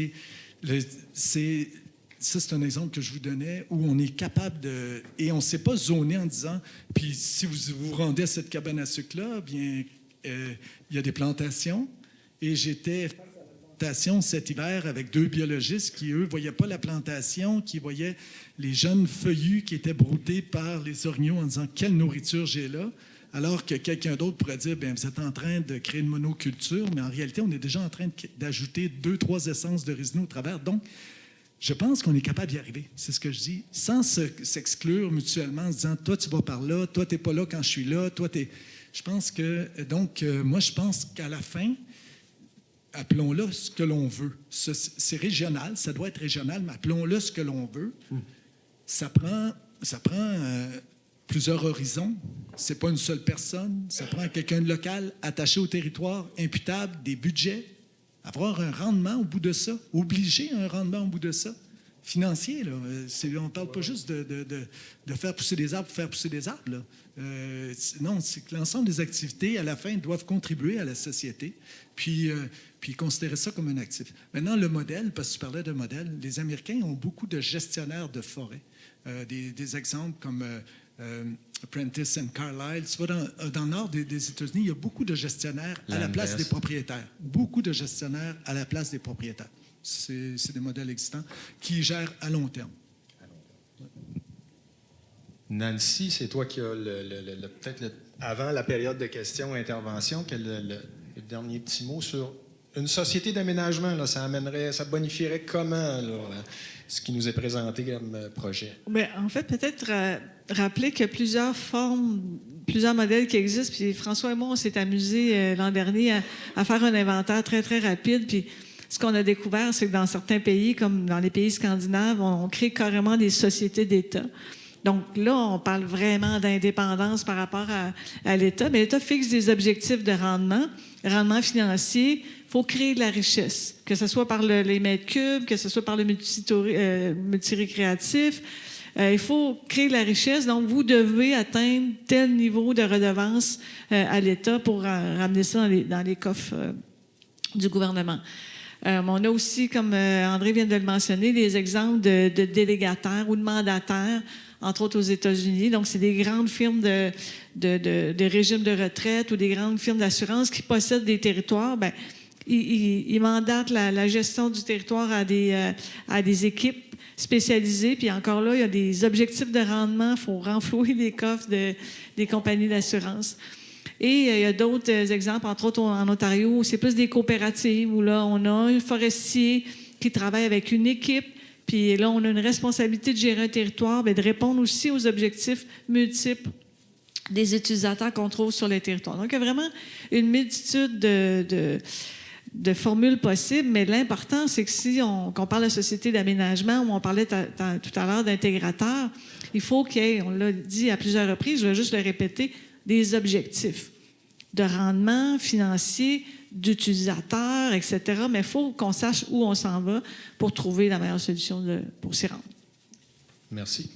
c'est un exemple que je vous donnais où on est capable de... Et on ne s'est pas zoné en disant, puis si vous vous rendez à cette cabane à sucre-là, bien, il y a des plantations. Et j'étais plantation cet hiver avec 2 biologistes qui, eux, ne voyaient pas la plantation, qui voyaient les jeunes feuillus qui étaient broutés par les orignaux en disant « Quelle nourriture j'ai là ?» alors que quelqu'un d'autre pourrait dire « Bien, vous êtes en train de créer une monoculture, mais en réalité, on est déjà en train d'ajouter 2-3 essences de résineux au travers. » Donc, je pense qu'on est capable d'y arriver, c'est ce que je dis, sans s'exclure mutuellement en se disant « Toi, tu vas par là, toi, tu n'es pas là quand je suis là, toi, tu es... » Je pense que, donc, moi, je pense qu'à la fin, appelons-le ce que l'on veut. C'est régional, ça doit être régional, mais appelons-le ce que l'on veut. Ça prend plusieurs horizons. C'est pas une seule personne. Ça prend quelqu'un de local, attaché au territoire, imputable, des budgets, avoir un rendement au bout de ça, obliger un rendement au bout de ça. Financier, là. On ne parle pas juste de faire pousser des arbres pour faire pousser des arbres, là. Non, c'est que l'ensemble des activités, à la fin, doivent contribuer à la société, puis considérer ça comme un actif. Maintenant, le modèle, parce que tu parlais de modèle, les Américains ont beaucoup de gestionnaires de forêt. Des exemples comme Prentice and Carlisle. Tu vas dans le nord des États-Unis, il y a beaucoup de gestionnaires à la place des propriétaires. Beaucoup de gestionnaires à la place des propriétaires. C'est des modèles existants qui gèrent à long terme. Nancy, c'est toi qui as peut-être avant la période de questions-interventions, le dernier petit mot sur une société d'aménagement. Là, ça bonifierait comment là, ce qui nous est présenté comme projet? Bien, en fait, peut-être rappeler qu'il y a plusieurs formes, plusieurs modèles qui existent. Puis François et moi, on s'est amusés l'an dernier à faire un inventaire très, très rapide. Puis ce qu'on a découvert, c'est que dans certains pays, comme dans les pays scandinaves, on crée carrément des sociétés d'État. Donc là, on parle vraiment d'indépendance par rapport à l'État. Mais l'État fixe des objectifs de rendement financier. Il faut créer de la richesse, que ce soit par les mètres cubes, que ce soit par le multirécréatif. Il faut créer de la richesse. Donc, vous devez atteindre tel niveau de redevance à l'État pour ramener ça dans les coffres du gouvernement. On a aussi, comme André vient de le mentionner, des exemples de délégataires ou de mandataires, entre autres aux États-Unis. Donc, c'est des grandes firmes de régimes de retraite ou des grandes firmes d'assurance qui possèdent des territoires. Bien, ils mandatent la gestion du territoire à des équipes spécialisées. Puis encore là, il y a des objectifs de rendement. Il faut renflouer les coffres des compagnies d'assurance. Et il y a d'autres exemples, entre autres en Ontario, où c'est plus des coopératives, où là, on a un forestier qui travaille avec une équipe. Puis là, on a une responsabilité de gérer un territoire, bien, de répondre aussi aux objectifs multiples des utilisateurs qu'on trouve sur le territoire. Donc, il y a vraiment une multitude de formules possibles, mais l'important, c'est que si on parle de société d'aménagement, où on parlait tout à l'heure d'intégrateur, il faut qu'il y ait, on l'a dit à plusieurs reprises, je vais juste le répéter, des objectifs de rendement financier, d'utilisateurs, etc. Mais il faut qu'on sache où on s'en va pour trouver la meilleure solution pour s'y rendre. Merci.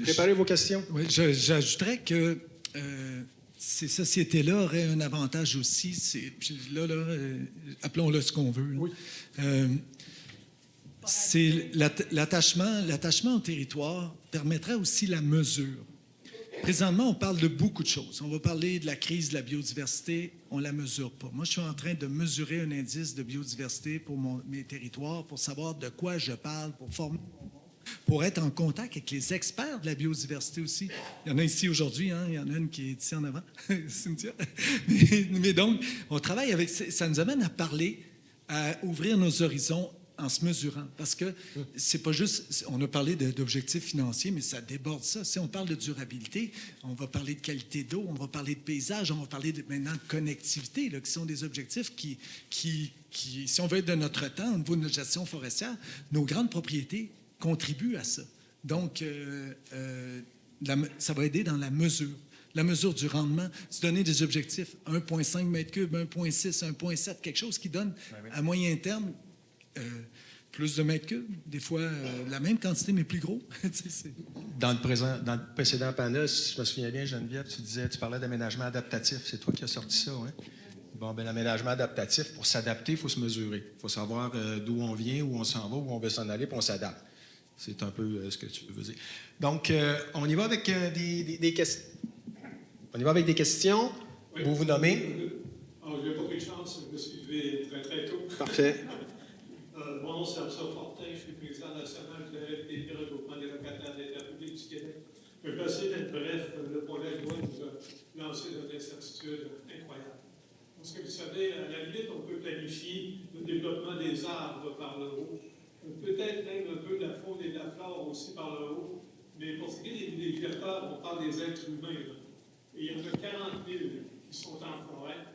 Préparez vos questions. Oui, j'ajouterais que ces sociétés-là auraient un avantage aussi. Appelons-le ce qu'on veut. Oui. C'est l'attachement au territoire permettrait aussi la mesure. Présentement, on parle de beaucoup de choses. On va parler de la crise de la biodiversité, on ne la mesure pas. Moi, je suis en train de mesurer un indice de biodiversité pour mes territoires, pour savoir de quoi je parle, pour être en contact avec les experts de la biodiversité aussi. Il y en a ici aujourd'hui, hein? Il y en a une qui est ici en avant, Cynthia. Mais donc, on travaille avec... Ça nous amène à parler, à ouvrir nos horizons en se mesurant. Parce que c'est pas juste... On a parlé d'objectifs financiers, mais ça déborde ça. Si on parle de durabilité, on va parler de qualité d'eau, on va parler de paysage, on va parler maintenant de connectivité, là, qui sont des objectifs qui, si on veut être de notre temps, au niveau de notre gestion forestière, nos grandes propriétés contribuent à ça. Donc, ça va aider dans la mesure du rendement, se donner des objectifs, 1,5 mètres cubes, 1,6, 1,7, quelque chose qui donne à moyen terme plus de mètres cubes, des fois la même quantité, mais plus gros. Dans le précédent panel, si je me souviens bien, Geneviève, tu parlais d'aménagement adaptatif. C'est toi qui as sorti ça, oui? Bon, bien, l'aménagement adaptatif, pour s'adapter, il faut se mesurer. Il faut savoir d'où on vient, où on s'en va, où on veut s'en aller, puis on s'adapte. C'est un peu ce que tu veux dire. Donc, on y va avec des questions. On y va avec des questions. Oui. Vous nommez? Je n'ai pas pris de chance, je me suis levé très, très tôt. Parfait. Mon nom, c'est Arthur Fortin. Je suis président national du regroupement des locataires des terres publiques du Québec. Je vais essayer d'être bref. Le projet de loi nous a lancé dans une incertitude incroyable. Parce que vous savez, à la limite, on peut planifier le développement des arbres par le haut, peut-être même un peu de la faune et de la flore aussi par le haut, mais pour ce qui est des villégiateurs, on parle des êtres humains. Là. Et il y en a 40 000 qui sont en forêt,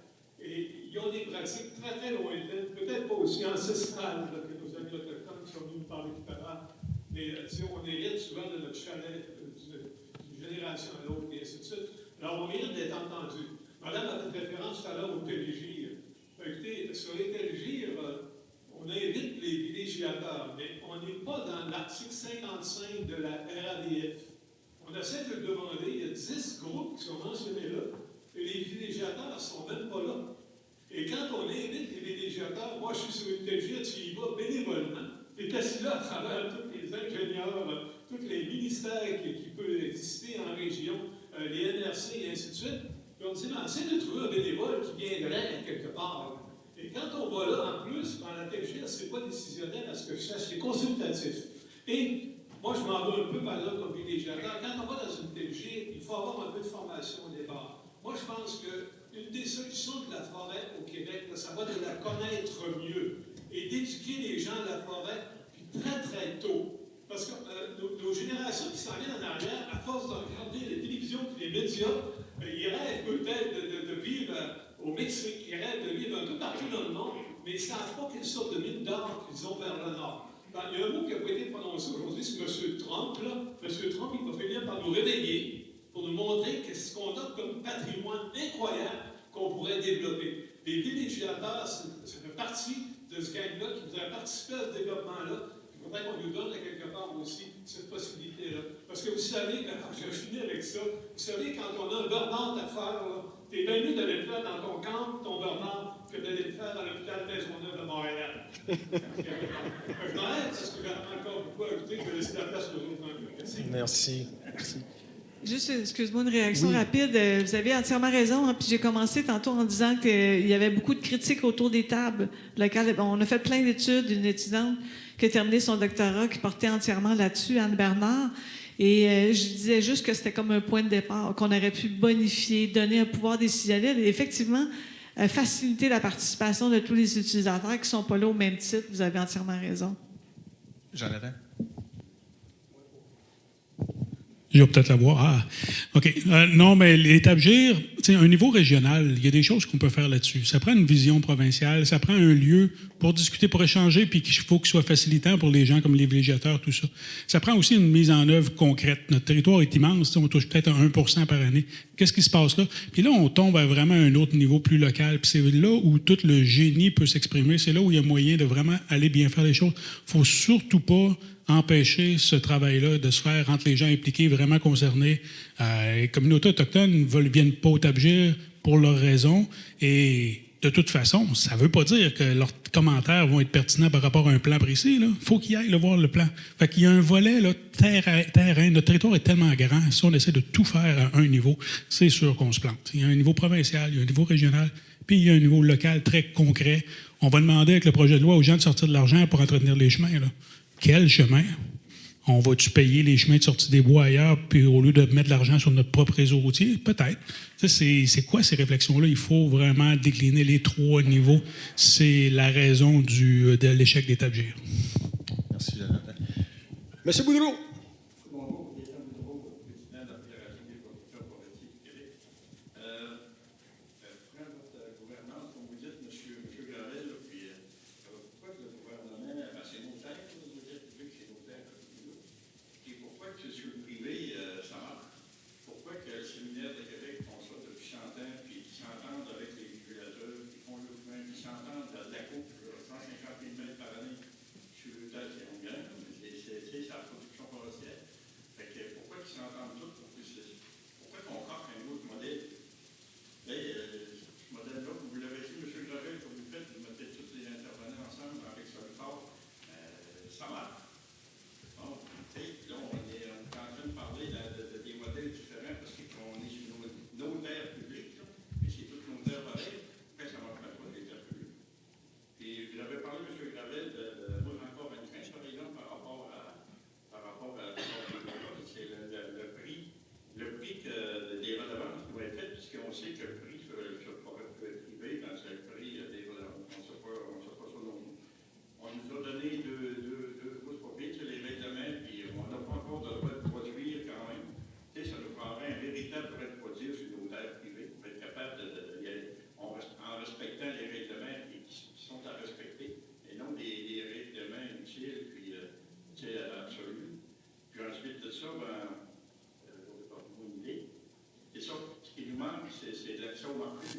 et ils ont des pratiques très, très lointaines, peut-être pas aussi ancestrales là, que nos amis autochtones qui sont venus nous parler tout à l'heure, mais on hérite souvent de notre chalet d'une génération à l'autre, et ainsi de suite. Alors, on mérite d'être entendu. Madame a fait référence tout à l'heure au Telgir. Écoutez, sur les Telgir, on invite les villégiateurs, mais on n'est pas dans l'article 55 de la RADF. On essaie de le demander, il y a 10 groupes qui sont mentionnés là, et les villégiateurs ne sont même pas là. Et quand on invite les villégiateurs, moi je suis sur une Telgir, tu y vas bénévolement. Tu es assis là à travers tous les ingénieurs, tous les ministères qui peuvent exister en région, les NRC et ainsi de suite. Puis on dit, mais essayez de trouver un bénévole qui viendrait quelque part. Et quand on va là, en plus, dans la TGR, c'est pas décisionnel à ce que je sache, c'est consultatif. Et moi, je m'en vais un peu par là comme villégiateur. Quand on va dans une TGR, il faut avoir un peu de formation au départ. Moi, je pense qu'une des solutions de la forêt au Québec, là, ça va de la connaître mieux et d'éduquer les gens de la forêt, puis très, très tôt. Parce que nos générations qui s'en viennent en arrière, à force de regarder les télévisions et les médias, ils rêvent peut-être de vivre au Mexique, ils rêvent de vivre un peu partout dans le monde, mais ils ne savent pas quelle sorte de mine d'or qu'ils ont vers le nord. Il y a un mot qui n'a pas été prononcé aujourd'hui, c'est M. Trump. M. Trump, il va finir par nous réveiller pour nous montrer ce qu'on a comme patrimoine incroyable qu'on pourrait développer. Les villégiateurs, ça fait partie de ce gang-là qui voudrait participer à ce développement-là. Il faudrait qu'on nous donne à quelque part aussi cette possibilité-là. Parce que vous savez, je finis avec ça, vous savez, quand on a un burn-out à faire, t'es bien mieux d'aller le faire dans ton camp, ton burn-out, que d'aller le faire dans l'hôpital Maisonneuve de Montréal. Je m'arrête parce que j'ai encore beaucoup à ajouter, je vais laisser la place aux autres un peu. Merci. Merci. Juste, excuse-moi, une réaction rapide. Vous avez entièrement raison. Hein, puis j'ai commencé tantôt en disant qu'il y avait beaucoup de critiques autour des tables locales. On a fait plein d'études. Une étudiante qui a terminé son doctorat qui portait entièrement là-dessus, Anne Bernard. Et je disais juste que c'était comme un point de départ, qu'on aurait pu bonifier, donner un pouvoir décisionnel et effectivement faciliter la participation de tous les utilisateurs qui ne sont pas là au même titre. Vous avez entièrement raison. Jonathan? Je vais peut-être l'avoir. Ah, OK. Non, mais les TABGIR, un niveau régional, il y a des choses qu'on peut faire là-dessus. Ça prend une vision provinciale, ça prend un lieu pour discuter, pour échanger, puis qu'il faut qu'il soit facilitant pour les gens comme les villégiateurs, tout ça. Ça prend aussi une mise en œuvre concrète. Notre territoire est immense, on touche peut-être à 1% par année. Qu'est-ce qui se passe là? Puis là, on tombe à vraiment un autre niveau plus local. Puis c'est là où tout le génie peut s'exprimer. C'est là où il y a moyen de vraiment aller bien faire les choses. Il ne faut surtout pas empêcher ce travail-là de se faire entre les gens impliqués, vraiment concernés. Les communautés autochtones ne viennent pas au TABGIR pour leurs raisons. Et de toute façon, ça ne veut pas dire que leurs commentaires vont être pertinents par rapport à un plan précis. Il faut qu'ils aillent voir le plan. Fait qu'il y a un volet là, terrain. Notre territoire est tellement grand. Si on essaie de tout faire à un niveau, c'est sûr qu'on se plante. Il y a un niveau provincial, il y a un niveau régional, puis il y a un niveau local très concret. On va demander avec le projet de loi aux gens de sortir de l'argent pour entretenir les chemins. Là. Quel chemin? On va-tu payer les chemins de sortie des bois ailleurs, puis au lieu de mettre de l'argent sur notre propre réseau routier? Peut-être. C'est quoi ces réflexions-là? Il faut vraiment décliner les 3 niveaux. C'est la raison de l'échec des TABGIR. Merci, Jonathan. Monsieur Boudreau. Bonjour, Gaétan Boudreau, président de la Fédération des producteurs forestiers du Québec. Prends votre gouvernance, comme vous dites, M. Gravel, puis pourquoi que le gouvernement, c'est nos terres, vous dites, c'est nos terres, et pourquoi que sur le privé, ça marche? Pourquoi que le séminaire de Québec font ça depuis 100 ans, puis qu'ils s'entendent avec les régulateurs, qui font le chemin, puis s'entendent de la coupe, 150 000 mètres par année sur le terre, c'est longueur, mais c'est la production forestière. c'est de l'action au marché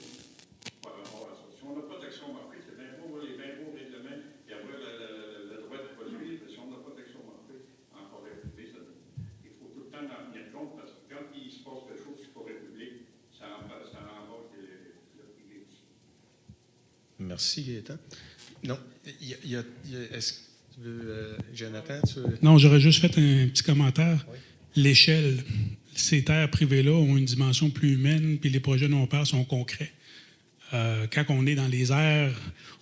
par rapport à ça. Si on n'a pas d'action au marché, c'est bien beau, les bien beaux règlements, et avoir le droit de produire, si on n'a pas d'action au marché en forêt privée, il faut tout le temps en tenir compte, parce que quand il se passe quelque chose sur forêt publique, ça remporte le privé aussi. Merci, Gaétan. Non, est-ce que tu veux, Jonathan, Non, j'aurais juste fait un petit commentaire. Oui. L'échelle, ces terres privées-là ont une dimension plus humaine, puis les projets dont on parle sont concrets. Quand on est dans les airs,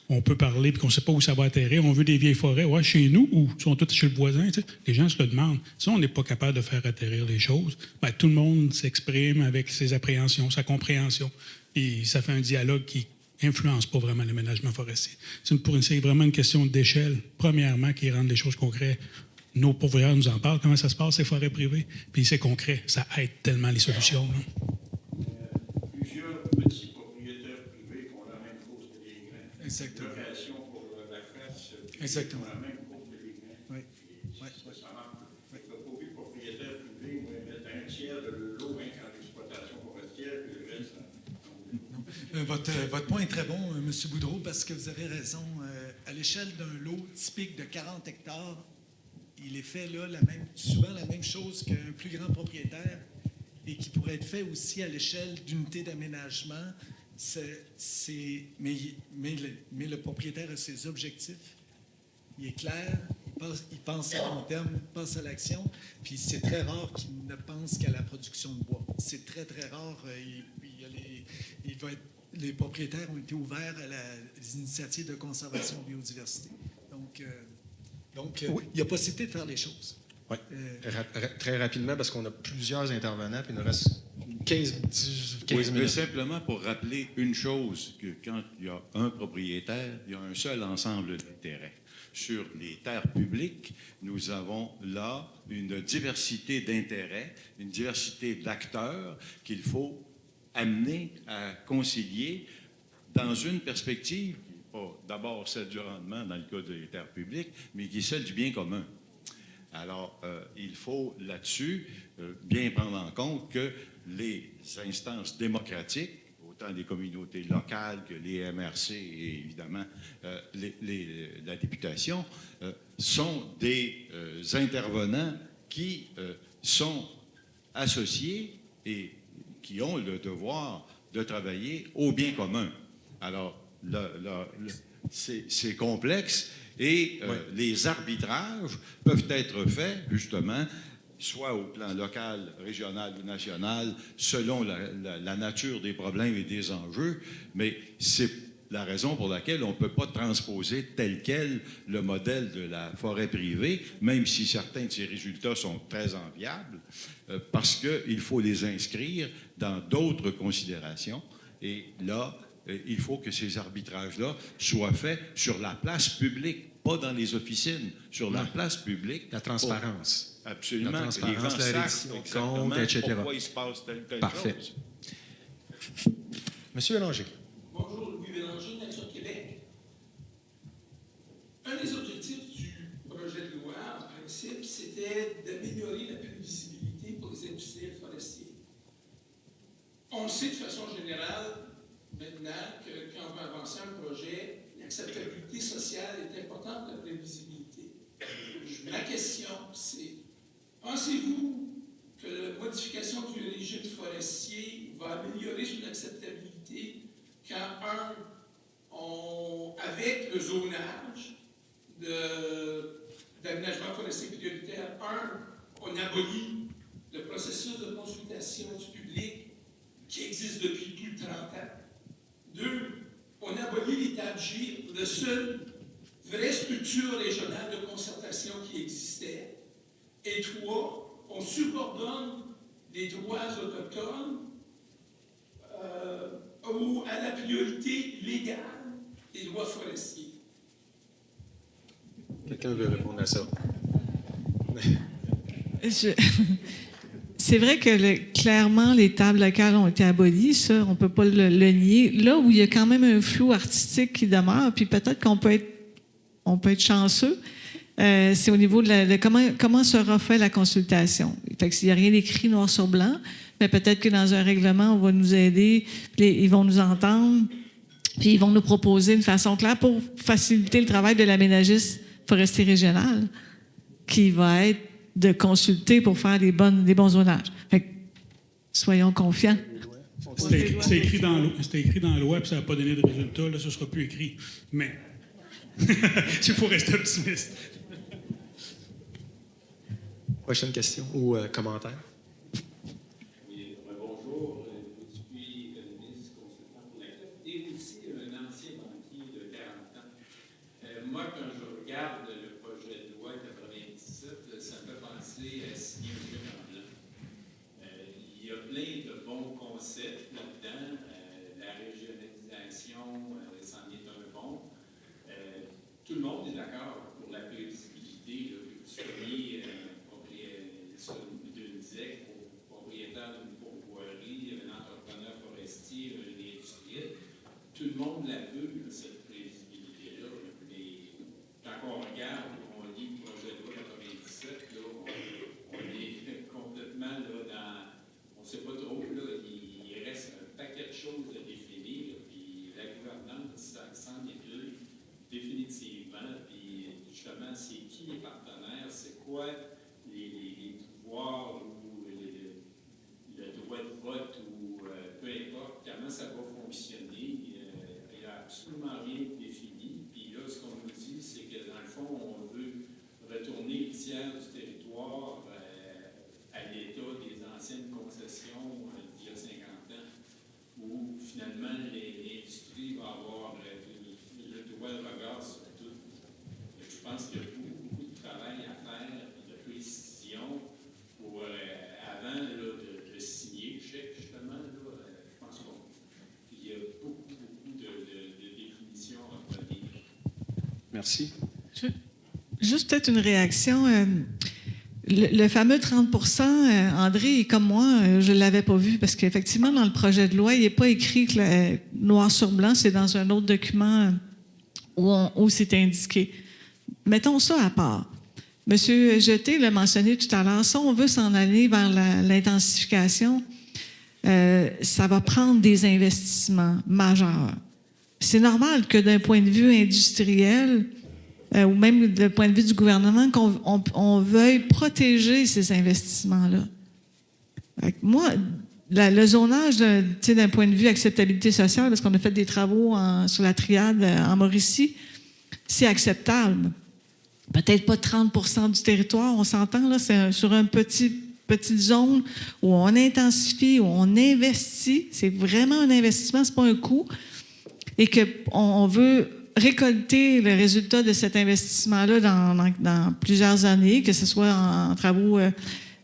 on peut parler, puis qu'on ne sait pas où ça va atterrir. On veut des vieilles forêts. Ouais, chez nous, ou sont toutes chez le voisin. Tu sais, les gens se le demandent. Si on n'est pas capable de faire atterrir les choses, bien, tout le monde s'exprime avec ses appréhensions, sa compréhension. Et ça fait un dialogue qui influence pas vraiment l'aménagement forestier. C'est vraiment une question d'échelle, premièrement, qui rend les choses concrètes. Nos pourvoyeurs nous en parlent, comment ça se passe, ces forêts privées, puis c'est concret. Ça aide tellement les solutions. Plusieurs petits propriétaires privés qui ont la même cause que les grands. Exactement. Location pour la France, exactement. ont la même cause que les grands. Oui. Ça marche. Le pauvre propriétaire privé, il va mettre un tiers de l'eau en exploitation forestière, puis le reste... Votre point est très bon, M. Boudreau, parce que vous avez raison. À l'échelle d'un lot typique de 40 hectares, il est fait là souvent la même chose qu'un plus grand propriétaire et qui pourrait être fait aussi à l'échelle d'unités d'aménagement. Mais le propriétaire a ses objectifs. Il est clair, il pense à long terme, il pense à l'action, puis c'est très rare qu'il ne pense qu'à la production de bois. C'est très, très rare. Les propriétaires ont été ouverts à les initiatives de conservation de biodiversité. Donc oui. Il y a possibilité de faire les choses. Oui. Très rapidement, parce qu'on a plusieurs intervenants, puis il nous reste 15 minutes. Mais simplement pour rappeler une chose, que quand il y a un propriétaire, il y a un seul ensemble d'intérêts. Sur les terres publiques, nous avons là une diversité d'intérêts, une diversité d'acteurs qu'il faut amener à concilier dans une perspective qui n'est pas d'abord celle du rendement dans le cas des terres publiques, mais qui est celle du bien commun. Alors, il faut là-dessus bien prendre en compte que les instances démocratiques, autant les communautés locales que les MRC et évidemment la députation, sont des intervenants qui sont associés et qui ont le devoir de travailler au bien commun. Alors, c'est complexe et les arbitrages peuvent être faits, justement, soit au plan local, régional ou national, selon la nature des problèmes et des enjeux, mais c'est la raison pour laquelle on ne peut pas transposer tel quel le modèle de la forêt privée, même si certains de ces résultats sont très enviables, parce qu'il faut les inscrire dans d'autres considérations. Et là, il faut que ces arbitrages-là soient faits sur la place publique, pas dans les officines, sur la place publique. La transparence. Absolument. La transparence, la reddition de comptes, etc. Pourquoi il se passe telle Parfait. chose. Monsieur Bélanger. Bonjour, Louis Bélanger, Nature Québec. Un des objectifs du projet de loi, en principe, c'était d'améliorer la prévisibilité pour les industriels forestiers. On sait de façon générale, maintenant, que quand on veut avancer un projet, l'acceptabilité sociale est importante pour la prévisibilité. Ma question, c'est, pensez-vous que la modification du régime forestier va améliorer son acceptabilité quand, avec le zonage d'aménagement forestier prioritaire, on abolit le processus de consultation du public qui existe depuis plus de 30 ans. 2, on abolit l'étape G, la seule vraie structure régionale de concertation qui existait. Et 3, on subordonne les droits autochtones à la priorité légale des droits forestiers. Quelqu'un veut répondre à ça? C'est vrai que clairement, les tables locales ont été abolies, ça, on ne peut pas le nier. Là où il y a quand même un flou artistique qui demeure, puis peut-être qu'on peut être chanceux, c'est au niveau de comment sera fait la consultation. Fait que s'il n'y a rien écrit noir sur blanc, mais peut-être que dans un règlement, on va nous aider, puis ils vont nous entendre, puis ils vont nous proposer une façon claire pour faciliter le travail de l'aménagiste forestier régional, qui va être de consulter pour faire des bons zonages. Fait que, soyons confiants. C'était écrit dans la loi, puis ça n'a pas donné de résultat. Là, ce ne sera plus écrit. Mais il faut rester optimiste. Prochaine question ou commentaire? Oui, bonjour. Je suis économiste, consultant pour la CLEF et aussi un ancien banquier de 40 ans. Moi, quand je regarde le projet de loi 97, ça me fait penser à signer un chèque en blanc. Il y a plein de bons concepts là-dedans. La régionalisation, c'en est un bon. Tout le monde est d'accord pour la prévisibilité, là, que vous soyez d'une ZEC, propriétaire d'une pourvoirie, un entrepreneur forestier, un industriel. Tout le monde la veut, cette prévisibilité-là. Mais quand on regarde, on lit le projet de loi 97, là, on est complètement là, dans... On ne sait pas trop, là, il reste un paquet de choses à définir, puis la gouvernance, ça s'en est définitivement, puis justement, c'est qui les partenaires, c'est quoi les pouvoirs ou le droit de vote ou peu importe comment ça va fonctionner. Il n'y a absolument rien de défini. Puis là, ce qu'on nous dit, c'est que dans le fond, on veut retourner le tiers du territoire à l'état des anciennes concessions d'il y a 50 ans, où finalement l'industrie va avoir le droit de regard sur tout. Je pense qu'il y a beaucoup de travail à faire, de précision, pour avant là, de signer le chèque, justement. Là, je pense qu'il y a beaucoup de définitions à donner. Merci. Juste peut-être une réaction. Le fameux 30 André, comme moi, je ne l'avais pas vu parce qu'effectivement, dans le projet de loi, il n'est pas écrit noir sur blanc, c'est dans un autre document où c'est indiqué. Mettons ça à part. Monsieur Jeté l'a mentionné tout à l'heure, si on veut s'en aller vers l'intensification, ça va prendre des investissements majeurs. C'est normal que d'un point de vue industriel, ou même du point de vue du gouvernement, qu'on veuille protéger ces investissements-là. Moi, le zonage, d'un point de vue acceptabilité sociale, parce qu'on a fait des travaux sur la triade en Mauricie, c'est acceptable. Peut-être pas 30 du territoire, on s'entend, là, c'est sur une petite zone où on intensifie, où on investit. C'est vraiment un investissement, c'est pas un coût. Et qu'on veut récolter le résultat de cet investissement-là dans plusieurs années, que ce soit en travaux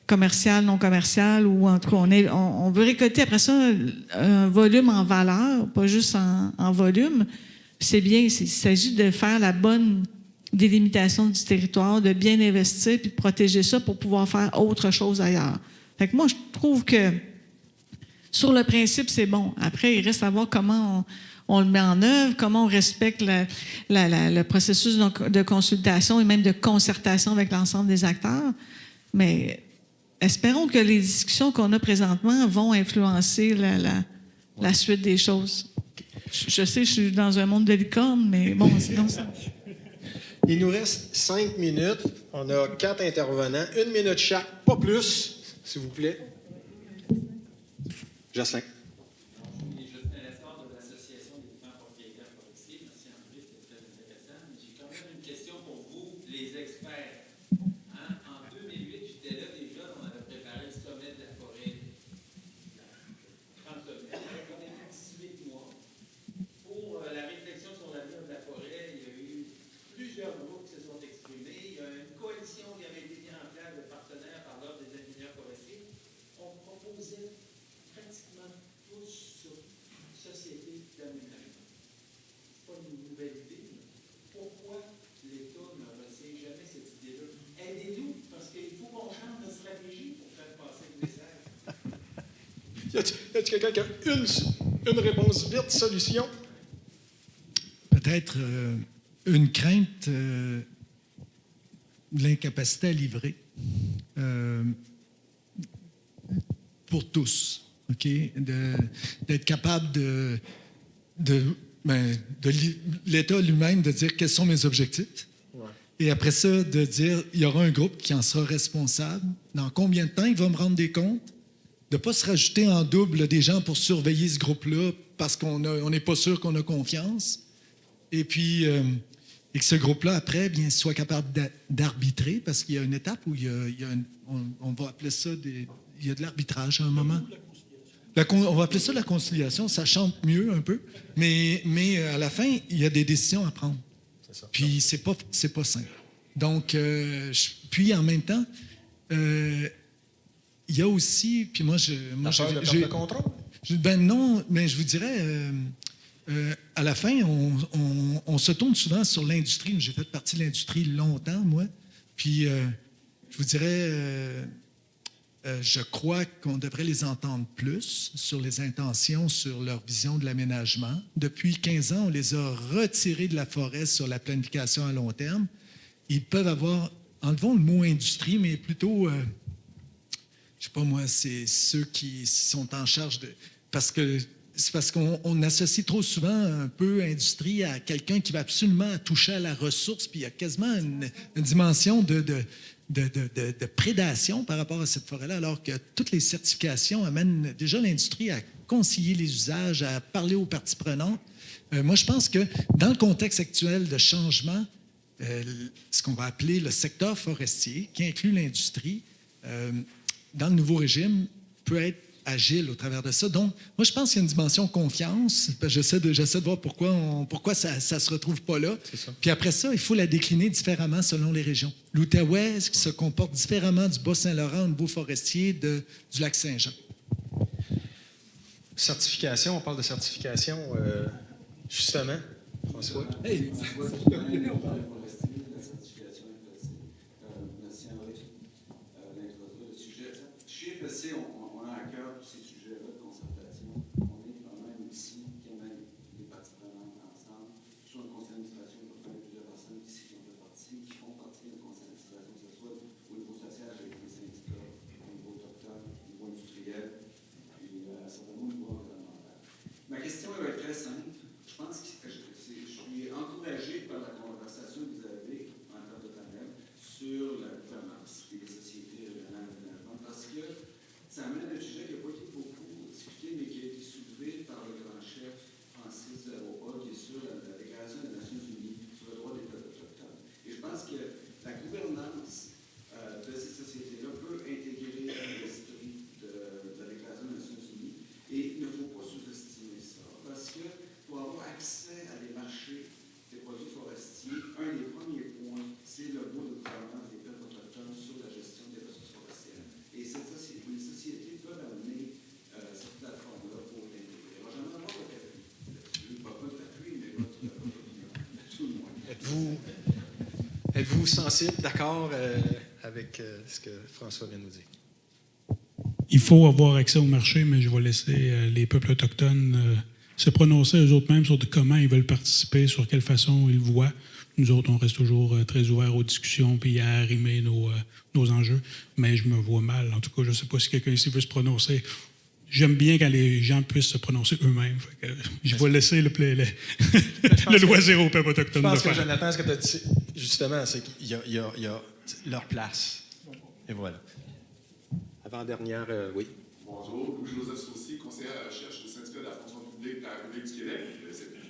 commerciaux, non commerciaux, ou en tout cas, on veut récolter après ça un volume en valeur, pas juste en volume. C'est bien, il s'agit de faire la bonne délimitation du territoire, de bien investir puis de protéger ça pour pouvoir faire autre chose ailleurs. Fait que moi, je trouve que sur le principe, c'est bon. Après, il reste à voir comment on le met en œuvre, comment on respecte le processus de consultation et même de concertation avec l'ensemble des acteurs. Mais espérons que les discussions qu'on a présentement vont influencer la suite des choses. Je sais, je suis dans un monde de licorne, mais bon, sinon ça... Il nous reste 5 minutes. On a 4 intervenants. 1 minute chaque, pas plus, s'il vous plaît. Jocelyn. Y a-t-il quelqu'un qui a une réponse vite, solution? Peut-être une crainte de l'incapacité à livrer pour tous, OK? D'être capable l'État lui-même de dire quels sont mes objectifs. Ouais. Et après ça, de dire, il y aura un groupe qui en sera responsable. Dans combien de temps il va me rendre des comptes? De ne pas se rajouter en double des gens pour surveiller ce groupe-là parce qu'on n'est pas sûr qu'on a confiance. Et puis, et que ce groupe-là, après, bien, soit capable d'arbitrer, parce qu'il y a une étape où on va appeler ça il y a de l'arbitrage à un moment. On va appeler ça la conciliation, ça chante mieux un peu, mais à la fin, il y a des décisions à prendre. C'est ça. Puis c'est pas simple. Donc, puis en même temps, il y a aussi, puis moi, j'ai le contrôle? Ben non, mais je vous dirais, à la fin, on se tourne souvent sur l'industrie. J'ai fait partie de l'industrie longtemps, moi. Puis, je vous dirais, je crois qu'on devrait les entendre plus sur les intentions, sur leur vision de l'aménagement. Depuis 15 ans, on les a retirés de la forêt sur la planification à long terme. Ils peuvent avoir, enlevons le mot industrie, mais plutôt, je sais pas moi, c'est ceux qui sont en charge de... C'est parce qu'on associe trop souvent un peu industrie à quelqu'un qui va absolument toucher à la ressource, puis il y a quasiment une dimension de prédation par rapport à cette forêt-là, alors que toutes les certifications amènent déjà l'industrie à concilier les usages, à parler aux parties prenantes. Moi, je pense que dans le contexte actuel de changement, ce qu'on va appeler le secteur forestier, qui inclut l'industrie, dans le nouveau régime, peut être agile au travers de ça. Donc, moi, je pense qu'il y a une dimension confiance. J'essaie de voir pourquoi ça se retrouve pas là. Puis après ça, il faut la décliner différemment selon les régions. L'Outaouais se comporte différemment du Bas-Saint-Laurent au niveau forestier du lac Saint-Jean. Certification, on parle de certification, justement, François. Hey. On a à cœur tous ces sujets-là de concertation. On est quand même ici, qui amène les parties prenantes ensemble. Sur un conseil d'administration, il y a plusieurs personnes ici qui ont fait partie, qui font partie d'un conseil d'administration, que ce soit au niveau social avec les syndicats, au niveau autochtone, au niveau industriel, puis certainement au niveau environnemental. Ma question va être très simple. Je pense que je suis encouragé par la conversation que vous avez en termes de panel sur la gouvernance et les sociétés régionales d'aménagement, parce que ça amène un sujet qui n'a pas été beaucoup discuté, mais qui a été soulevé par le grand chef Francis Zaropa, qui est sur la Déclaration des Nations Unies sur le droit des peuples autochtones. Et je pense que la gouvernance de ces sociétés-là peut intégrer l'esprit de la Déclaration des Nations Unies. Et il ne faut pas sous-estimer ça, parce que pour avoir accès à des marchés des produits forestiers, un des premiers points, c'est le mot de gouvernance des peuples autochtones sur la gestion des ressources forestières. Et les sociétés peuvent amener cette plateforme-là pour l'intégrer. Alors, j'aimerais avoir votre appui là-dessus. Pas votre appui, mais votre opinion, tout le moins. Êtes-vous sensible, d'accord avec ce que François vient de nous dire? Il faut avoir accès au marché, mais je vais laisser les peuples autochtones se prononcer eux-mêmes sur comment ils veulent participer, sur quelle façon ils le voient. Nous autres, on reste toujours très ouverts aux discussions puis à arrimer nos enjeux. Mais je me vois mal. En tout cas, je ne sais pas si quelqu'un ici veut se prononcer. J'aime bien quand les gens puissent se prononcer eux-mêmes. Je vais laisser le loisir aux peuples autochtones de faire. Je pense que, Jonathan, ce que tu as dit, justement, c'est qu'il y a leur place. Et voilà. Avant-dernière, oui. Bonjour, Louis-Joseph Saucy, conseiller à la recherche au syndicat de la fonction publique de la République du Québec, le CPQ.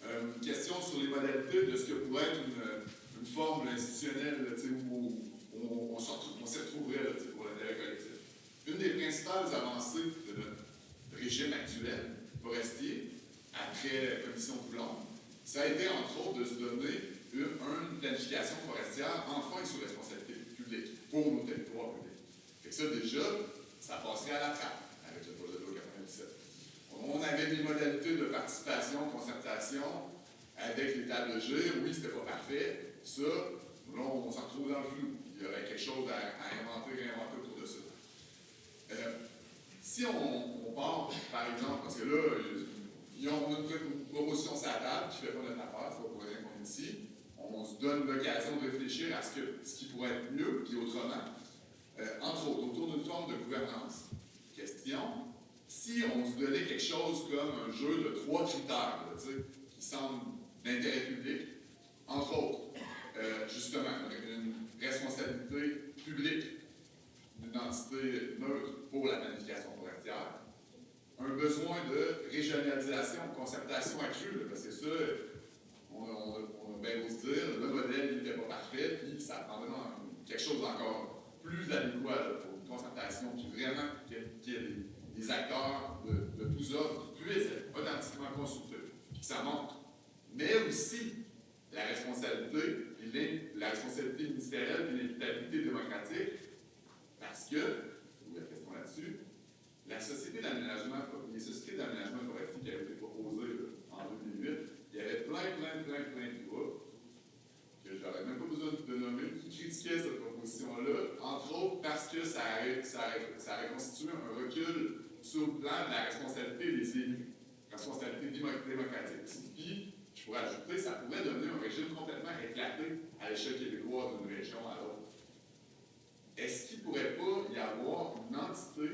Une question sur les modalités de ce que pourrait être une forme institutionnelle où on s'y retrouverait pour l'intérêt collectif. Une des principales avancées de notre régime actuel, forestier, après la commission Coulomb, ça a été entre autres de se donner une planification forestière enfin sous responsabilité publique pour nos territoires publics. Fait que ça, déjà, ça passerait à la trappe avec le projet de loi 97. On avait des modalités de participation, concertation avec les tables de gire. Oui, c'était pas parfait. Ça, là, on s'en retrouve dans le flou. Il y aurait quelque chose à inventer, réinventer autour de ça. Si on part, par exemple, parce que là, ils ont une proposition sur la table qui ne fait pas notre affaire, c'est pas pour rien qu'on est ici. On on se donne l'occasion de réfléchir à ce qui pourrait être mieux, puis autrement. Entre autres, autour d'une forme de gouvernance. Question, si on se donnait quelque chose comme un jeu de 3 critères, là, qui semblent d'intérêt public, entre autres, justement, une responsabilité publique d'une entité neutre pour la planification forestière, un besoin de régionalisation, concertation accrue, là, parce que ça, on a bien beau se dire, le modèle n'était pas parfait, puis ça prendrait quelque chose d'encore plus adéquat là, pour une concertation, puis vraiment qu'il y ait des acteurs de tous ordres qui puissent être authentiquement consultés, puis que ça montre. Mais aussi la responsabilité ministérielle et l'équitabilité démocratique, parce que, la question là-dessus, les sociétés d'aménagement forestier qui avaient été proposées là, en 2008, il y avait plein de groupes que j'aurais même pas besoin de nommer, qui critiquaient cette proposition-là, entre autres parce que ça aurait constitué un recul sur le plan de la responsabilité des élus, responsabilité démocratique. Puis, je pourrais ajouter, ça pourrait donner un régime complètement éclaté à l'échelle québécoise d'une région à l'autre. Est-ce qu'il ne pourrait pas y avoir une entité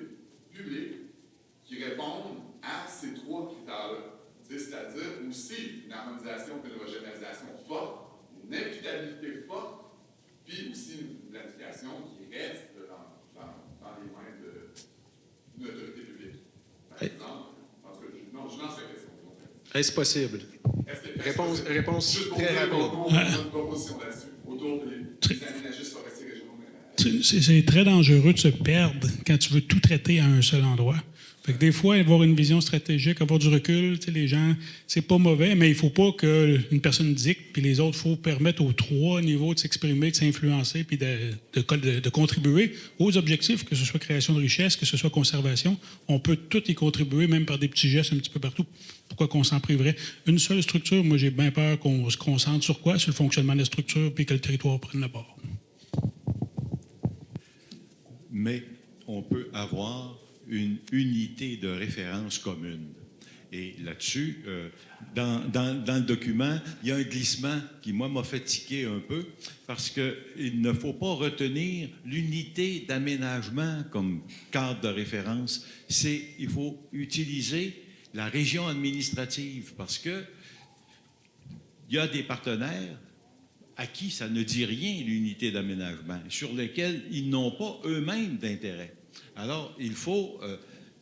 publique qui réponde à ces 3 critères-là? C'est-à-dire aussi une harmonisation et une régionalisation forte, une équitabilité forte, puis aussi une planification qui reste dans les mains d'une autorité publique. Par exemple, en tout cas, je lance la question. Est-ce possible? Réponse très rapide. Une proposition là-dessus, autour des aménagistes forestiers régionaux. C'est très dangereux de se perdre quand tu veux tout traiter à un seul endroit. Fait que des fois, avoir une vision stratégique, avoir du recul, les gens, c'est pas mauvais, mais il faut pas qu'une personne dicte, puis les autres, il faut permettre aux 3 niveaux de s'exprimer, de s'influencer, puis de contribuer aux objectifs, que ce soit création de richesse, que ce soit conservation. On peut tout y contribuer, même par des petits gestes un petit peu partout. Pourquoi qu'on s'en priverait? Une seule structure, moi, j'ai bien peur qu'on se concentre sur quoi? Sur le fonctionnement de la structure, puis que le territoire prenne le bord. Mais on peut avoir une unité de référence commune. Et là-dessus, dans le document, il y a un glissement qui, moi, m'a fait tiquer un peu, parce qu'il ne faut pas retenir l'unité d'aménagement comme cadre de référence. Il faut utiliser la région administrative, parce que il y a des partenaires à qui ça ne dit rien, l'unité d'aménagement, sur lesquels ils n'ont pas eux-mêmes d'intérêt. Alors, il faut...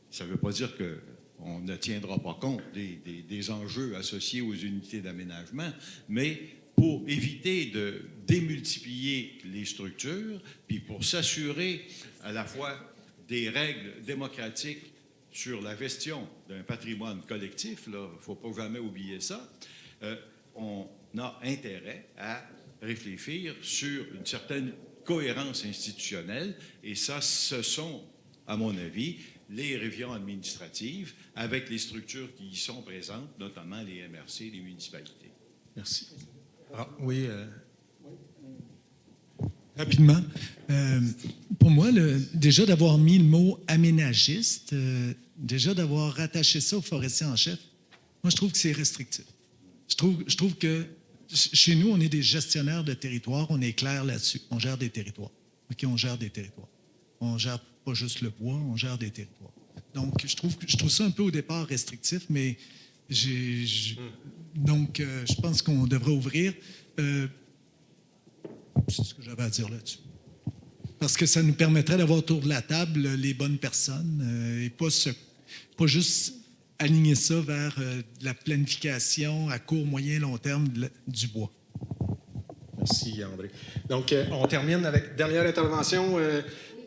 ça ne veut pas dire qu'on ne tiendra pas compte des enjeux associés aux unités d'aménagement, mais pour éviter de démultiplier les structures, puis pour s'assurer à la fois des règles démocratiques sur la gestion d'un patrimoine collectif, il ne faut pas jamais oublier ça, on a intérêt à réfléchir sur une certaine cohérence institutionnelle, et ça, ce sont, à mon avis, les régions administratives avec les structures qui y sont présentes, notamment les MRC, les municipalités. Merci. Ah, oui. Rapidement. Pour moi, déjà d'avoir mis le mot aménagiste, déjà d'avoir rattaché ça au forestier en chef, moi, je trouve que c'est restrictif. Je trouve que chez nous, on est des gestionnaires de territoire, on est clair là-dessus. On gère des territoires. OK, on gère des territoires. On gère pas juste le bois, on gère des territoires. Donc, je trouve ça un peu au départ restrictif, mais je pense qu'on devrait ouvrir. C'est ce que j'avais à dire là-dessus. Parce que ça nous permettrait d'avoir autour de la table les bonnes personnes et pas juste aligner ça vers la planification à court, moyen, long terme du bois. Merci, André. Donc, on termine avec dernière intervention.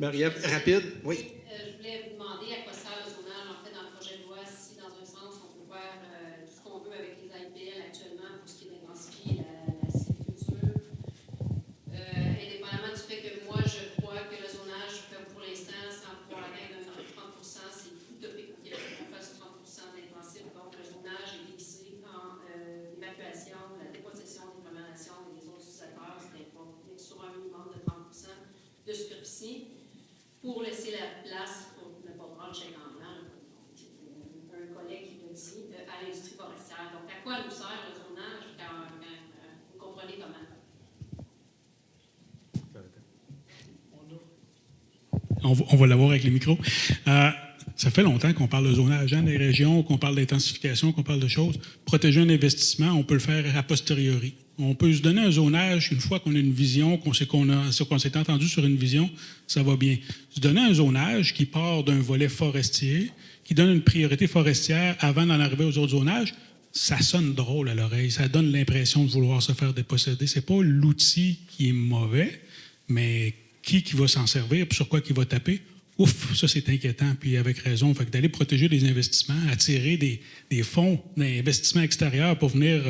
Marie-Ève, rapide. Oui. Je voulais vous demander à quoi sert le zonage, en fait, dans le projet de loi, si dans un sens, on peut faire tout ce qu'on veut avec les AIPL actuellement pour ce qui est d'intensifier la sylviculture. Indépendamment du fait que moi, je crois que le zonage, pour l'instant, sans pouvoir atteindre 30 c'est utopique qu'on fasse 30 d'intensif. Donc, le zonage est déguisé en évacuation, la dépossession des Premières Nations et des autres utilisateurs, c'est sur un minimum de 30 de superficie, pour laisser la place On va l'avoir avec les micros. Ça fait longtemps qu'on parle de zonage, hein, des régions, qu'on parle d'intensification, qu'on parle de choses. Protéger un investissement, on peut le faire a posteriori. On peut se donner un zonage une fois qu'on a une vision, qu'on s'est entendu sur une vision, ça va bien. Se donner un zonage qui part d'un volet forestier, qui donne une priorité forestière avant d'en arriver aux autres zonages, ça sonne drôle à l'oreille. Ça donne l'impression de vouloir se faire déposséder. C'est pas l'outil qui est mauvais, mais qui va s'en servir, puis sur quoi qui va taper. Ouf, ça c'est inquiétant, puis avec raison. Fait que d'aller protéger les investissements, attirer des fonds d'investissement extérieurs pour venir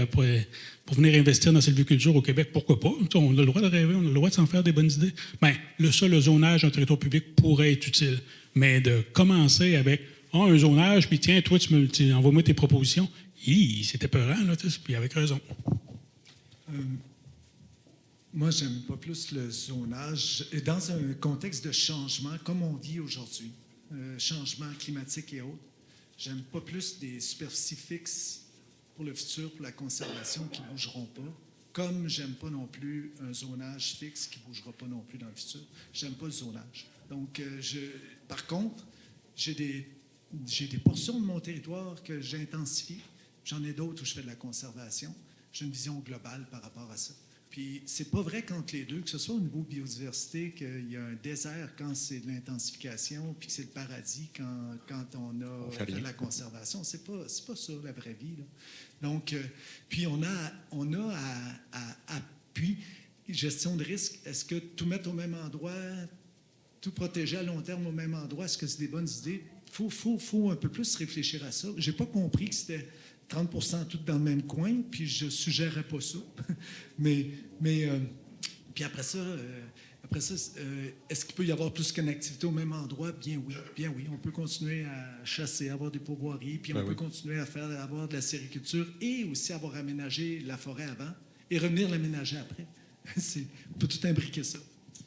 investir dans la sylviculture au Québec, pourquoi pas? On a le droit de rêver, on a le droit de s'en faire des bonnes idées. Bien, le zonage d'un territoire public pourrait être utile, mais de commencer avec un zonage, puis tiens, toi, tu envoies-moi tes propositions. C'était peurant, là, puis avec raison. Moi, j'aime pas plus le zonage. Et dans un contexte de changement, comme on dit aujourd'hui, changement climatique et autres, j'aime pas plus des superficies fixes pour le futur, pour la conservation, qui ne bougeront pas, comme j'aime pas non plus un zonage fixe qui ne bougera pas non plus dans le futur. J'aime pas le zonage. Donc, par contre, j'ai des portions de mon territoire que j'intensifie. J'en ai d'autres où je fais de la conservation. J'ai une vision globale par rapport à ça. Puis, c'est pas vrai qu'entre les deux, que ce soit au niveau biodiversité, qu'il y a un désert quand c'est de l'intensification, puis que c'est le paradis quand on a fait de la conservation. C'est pas ça, la vraie vie, là. Donc, puis on a puis, gestion de risque, est-ce que tout mettre au même endroit, tout protéger à long terme au même endroit, est-ce que c'est des bonnes idées? Faut un peu plus réfléchir à ça. J'ai pas compris que c'était 30% tout dans le même coin, puis je ne suggérerais pas ça. mais puis après ça, est-ce qu'il peut y avoir plus qu'une activité au même endroit? Bien oui. On peut continuer à chasser, avoir des pourvoiries, puis on peut continuer à avoir de la sériculture et aussi avoir aménagé la forêt avant et revenir l'aménager après. On peut tout imbriquer ça.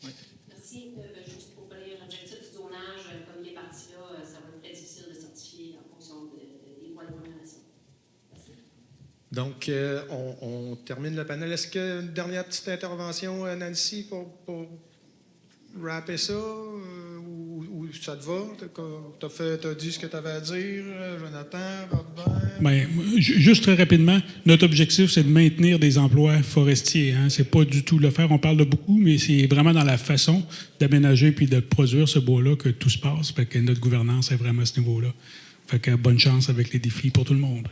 Ouais. Merci. Juste pour parler l'objectif du zonage, comme il est parti là, ça va être très difficile de certifier en fonction des lois de programmation. Donc, on termine le panel. Est-ce que une dernière petite intervention, Nancy, pour rapper ça? Ou ça te va? Tu as dit ce que tu avais à dire, Jonathan, Robert? Bien, juste très rapidement, notre objectif, c'est de maintenir des emplois forestiers. Hein? C'est pas du tout le faire. On parle de beaucoup, mais c'est vraiment dans la façon d'aménager puis de produire ce bois-là que tout se passe. Fait que notre gouvernance est vraiment à ce niveau-là. Fait que bonne chance avec les défis pour tout le monde.